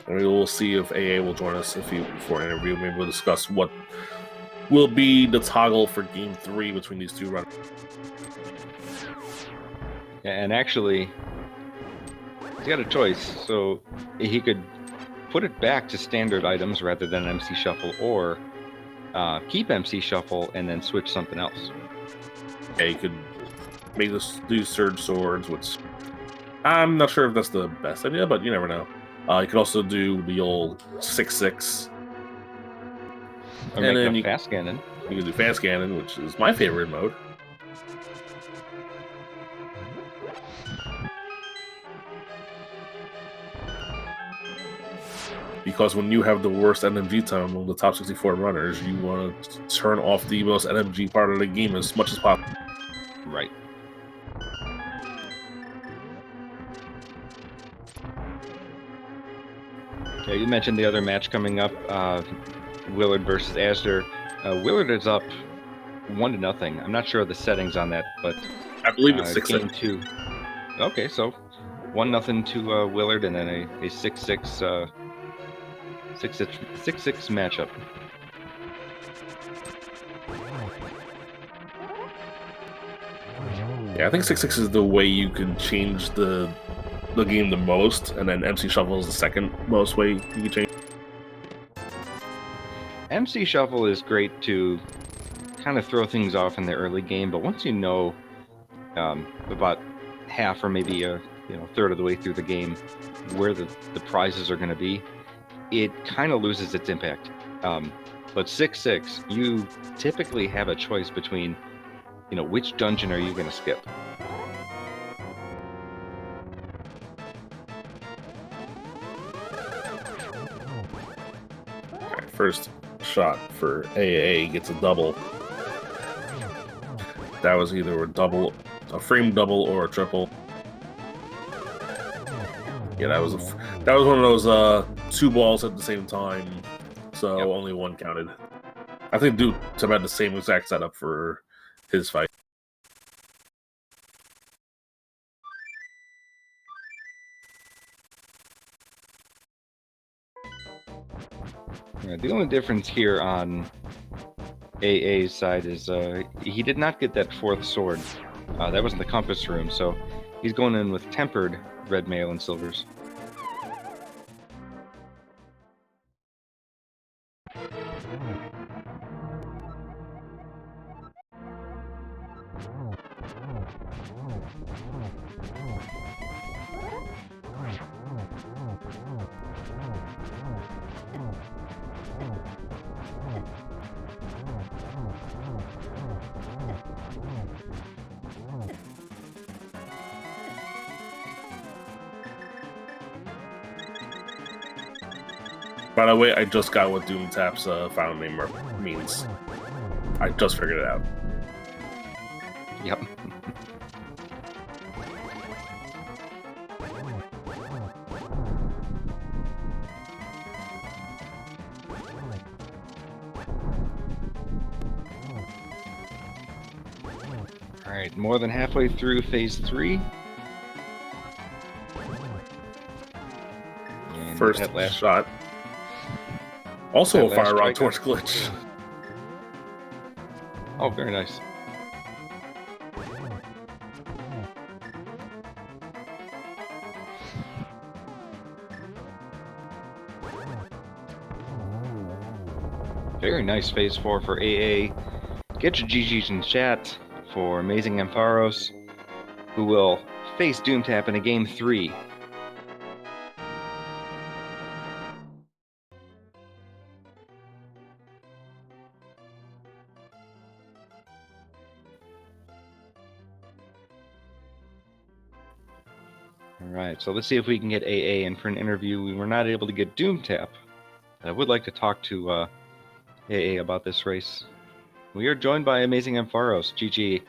And we will see if AA will join us for an interview. Maybe we'll discuss what will be the toggle for game 3 between these two runners. And actually, he's got a choice. So he could put it back to standard items rather than MC Shuffle, or keep MC Shuffle and then switch something else. Yeah, you could make this do Surge Swords, which I'm not sure if that's the best idea, but you never know. You could also do the old 6/6. Or and then Fast Cannon. You can do Fast Cannon, which is my favorite mode. Because when you have the worst NMG time on the top 64 runners, you want to turn off the most NMG part of the game as much as possible. Right. Okay, you mentioned the other match coming up, Willard versus Asder. Willard is up 1-0. I'm not sure of the settings on that, but I believe it's 6-6. Game 2. Okay, so 1-0 to Willard, and then a 6-6 matchup. Yeah, I think 6/6 is the way you can change the game the most, and then MC Shuffle is the second most way you can change. MC Shuffle is great to kind of throw things off in the early game, but once you know about half or maybe a third of the way through the game where the prizes are going to be, it kind of loses its impact. But 6/6, you typically have a choice between, which dungeon are you going to skip? First shot for AA gets a double. That was either a frame double or a triple. Yeah, that was one of those 2 balls at the same time, so only one counted. I think Doomtap had the same exact setup for his fight. Yeah, the only difference here on AA's side is he did not get that 4th sword. That was in the compass room, so he's going in with tempered red, mail, and silvers. By the way, I just got what Doomtap's final name means. I just figured it out. Yep. All right, more than halfway through phase 3. And first last shot. Also a fire rod torch glitch. Oh, very nice. Very nice phase 4 for AA. Get your GGs in chat for AmazingAmpharos, who will face Doomtap in a game 3. Alright, so let's see if we can get AA in for an interview. We were not able to get Doomtap. I would like to talk to AA about this race. We are joined by AmazingAmpharos. GG.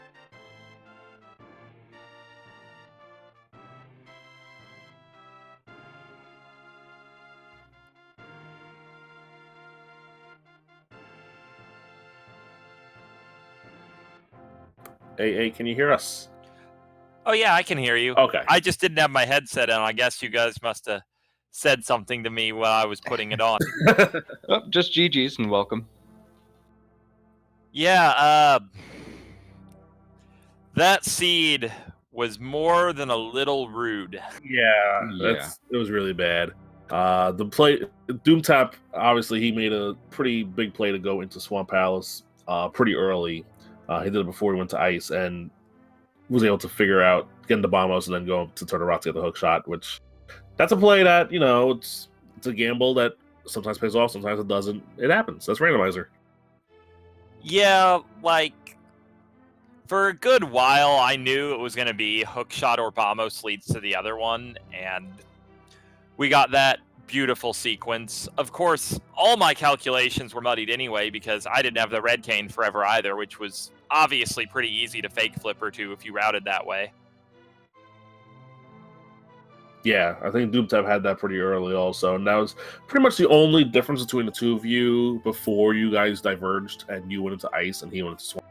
AA, can you hear us? Oh, yeah, I can hear you. Okay. I just didn't have my headset on. I guess you guys must have said something to me while I was putting it on. Oh, just GG's and welcome. Yeah, that seed was more than a little rude. Yeah. It was really bad. The play, Doomtap, obviously he made a pretty big play to go into Swamp Palace pretty early. He did it before he went to ice and was able to figure out getting the bombos and then go to turn around to get the hook shot, which that's a play that, it's a gamble that sometimes pays off, sometimes it doesn't. It happens. That's randomizer. Yeah, like, for a good while, I knew it was going to be hook shot or bombos leads to the other one, and we got that beautiful sequence. Of course, all my calculations were muddied anyway because I didn't have the red cane forever either, which was obviously pretty easy to fake flipper to if you routed that way. Yeah, I think Doomtap had that pretty early also, and that was pretty much the only difference between the two of you before you guys diverged and you went into ice and he went into swamp.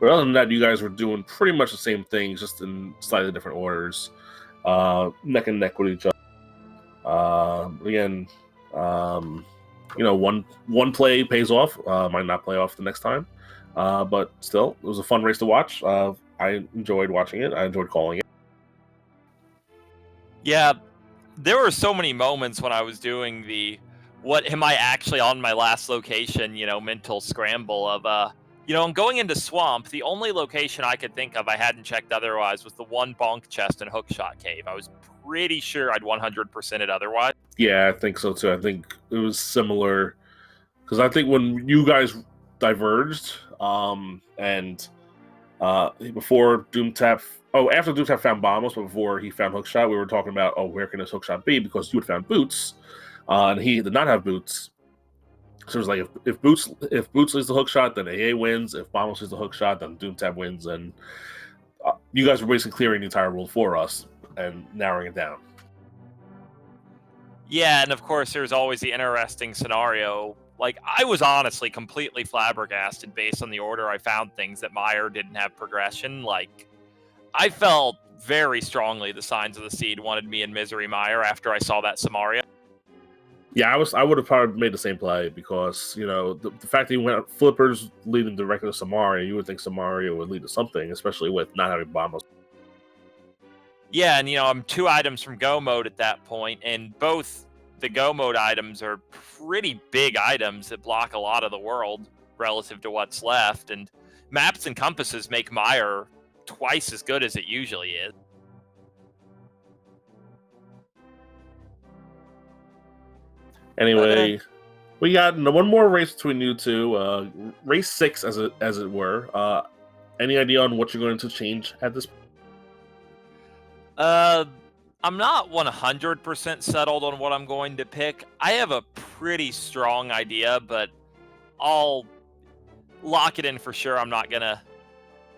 But other than that, you guys were doing pretty much the same things, just in slightly different orders, neck and neck with each other. Again, one play pays off, might not play off the next time, but still, it was a fun race to watch. I enjoyed watching it. I enjoyed calling it. Yeah, there were so many moments when I was doing the what am I actually on my last location, mental scramble of, I'm going into Swamp. The only location I could think of I hadn't checked otherwise was the one bonk chest and hookshot cave. I was pretty sure I'd 100% it otherwise. Yeah, I think so too. I think it was similar because I think when you guys diverged, and before Doomtap, after Doomtap found bombos, but before he found hookshot, we were talking about, where can this hookshot be? Because you had found boots, and he did not have boots. So it was like if Boots leads the hookshot, then AA wins. If Bombos leads the hookshot, then Doomtap wins. And you guys were basically clearing the entire rule for us and narrowing it down. Yeah, and of course, there's always the interesting scenario. Like, I was honestly completely flabbergasted based on the order I found things that Meyer didn't have progression. Like, I felt very strongly the Signs of the Seed wanted me in Misery Meyer after I saw that Samaria. Yeah, I would have probably made the same play because, the fact that you went flippers leading directly to Samaria, you would think Samaria would lead to something, especially with not having bombos. Yeah, and I'm 2 items from go mode at that point, and both the go mode items are pretty big items that block a lot of the world relative to what's left, and maps and compasses make Meyer twice as good as it usually is. Anyway, we got one more race between you two, race 6 as it were. Any idea on what you're going to change at this point? I'm not 100% settled on what I'm going to pick. I have a pretty strong idea, but I'll lock it in for sure. I'm not going to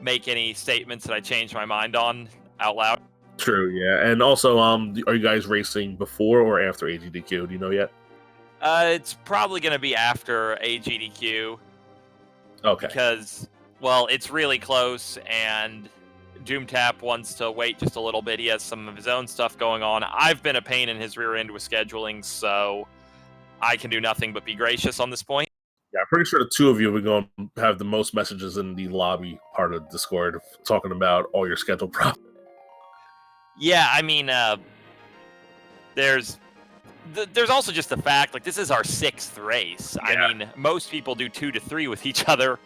make any statements that I change my mind on out loud. True, yeah. And also, are you guys racing before or after AGDQ? Do you know yet? It's probably going to be after AGDQ. Okay. Because, well, it's really close, and Doomtap wants to wait just a little bit. He has some of his own stuff going on. I've been a pain in his rear end with scheduling, so I can do nothing but be gracious on this point. Yeah, I'm pretty sure the two of you are going to have the most messages in the lobby part of Discord talking about all your schedule problems. Yeah, I mean, there's also just the fact, like, this is our 6th race. Yeah. I mean, most people do 2 to 3 with each other.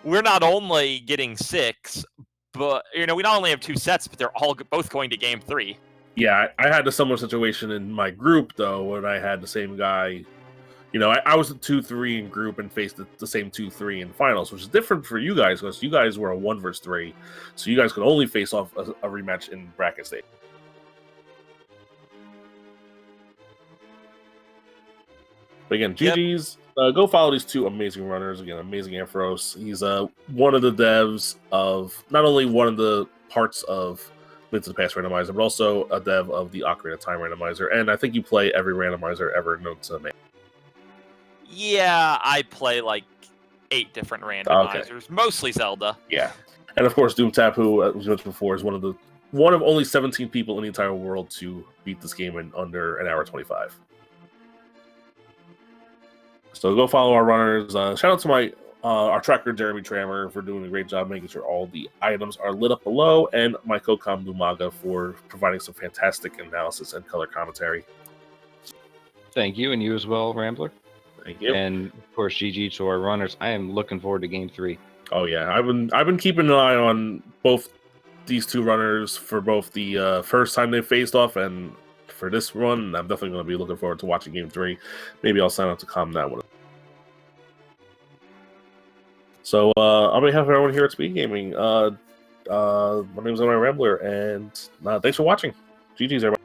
We're not only getting 6, but, we not only have 2 sets, but they're all both going to game 3. Yeah, I had a similar situation in my group, though, when I had the same guy. I was a 2-3 in group and faced the same 2-3 in finals, which is different for you guys because you guys were a 1 versus 3, so you guys could only face off a rematch in bracket stage. But again, GG's. Go follow these 2 amazing runners. Again, AmazingAmpharos. He's one of the devs of not only one of the parts of Link to the Past Randomizer, but also a dev of the Ocarina of Time Randomizer. And I think you play every randomizer ever known to man. Yeah, I play like 8 different randomizers, mostly Zelda. Yeah, and of course Doomtap, who was mentioned before, is one of only 17 people in the entire world to beat this game in under an hour 25. So go follow our runners. Shout out to my our tracker Jeremy Trammer for doing a great job making sure all the items are lit up below, and my co-com Lumaga for providing some fantastic analysis and color commentary. Thank you, and you as well, Rambler. Thank you. And of course, GG to our runners. I am looking forward to Game 3. Oh yeah, I've been keeping an eye on both these two runners for both the first time they faced off and for this run. I'm definitely going to be looking forward to watching Game 3. Maybe I'll sign up to calm that one. So on behalf of everyone here at Speed Gaming, my name is Rambler, and thanks for watching. GG's everybody.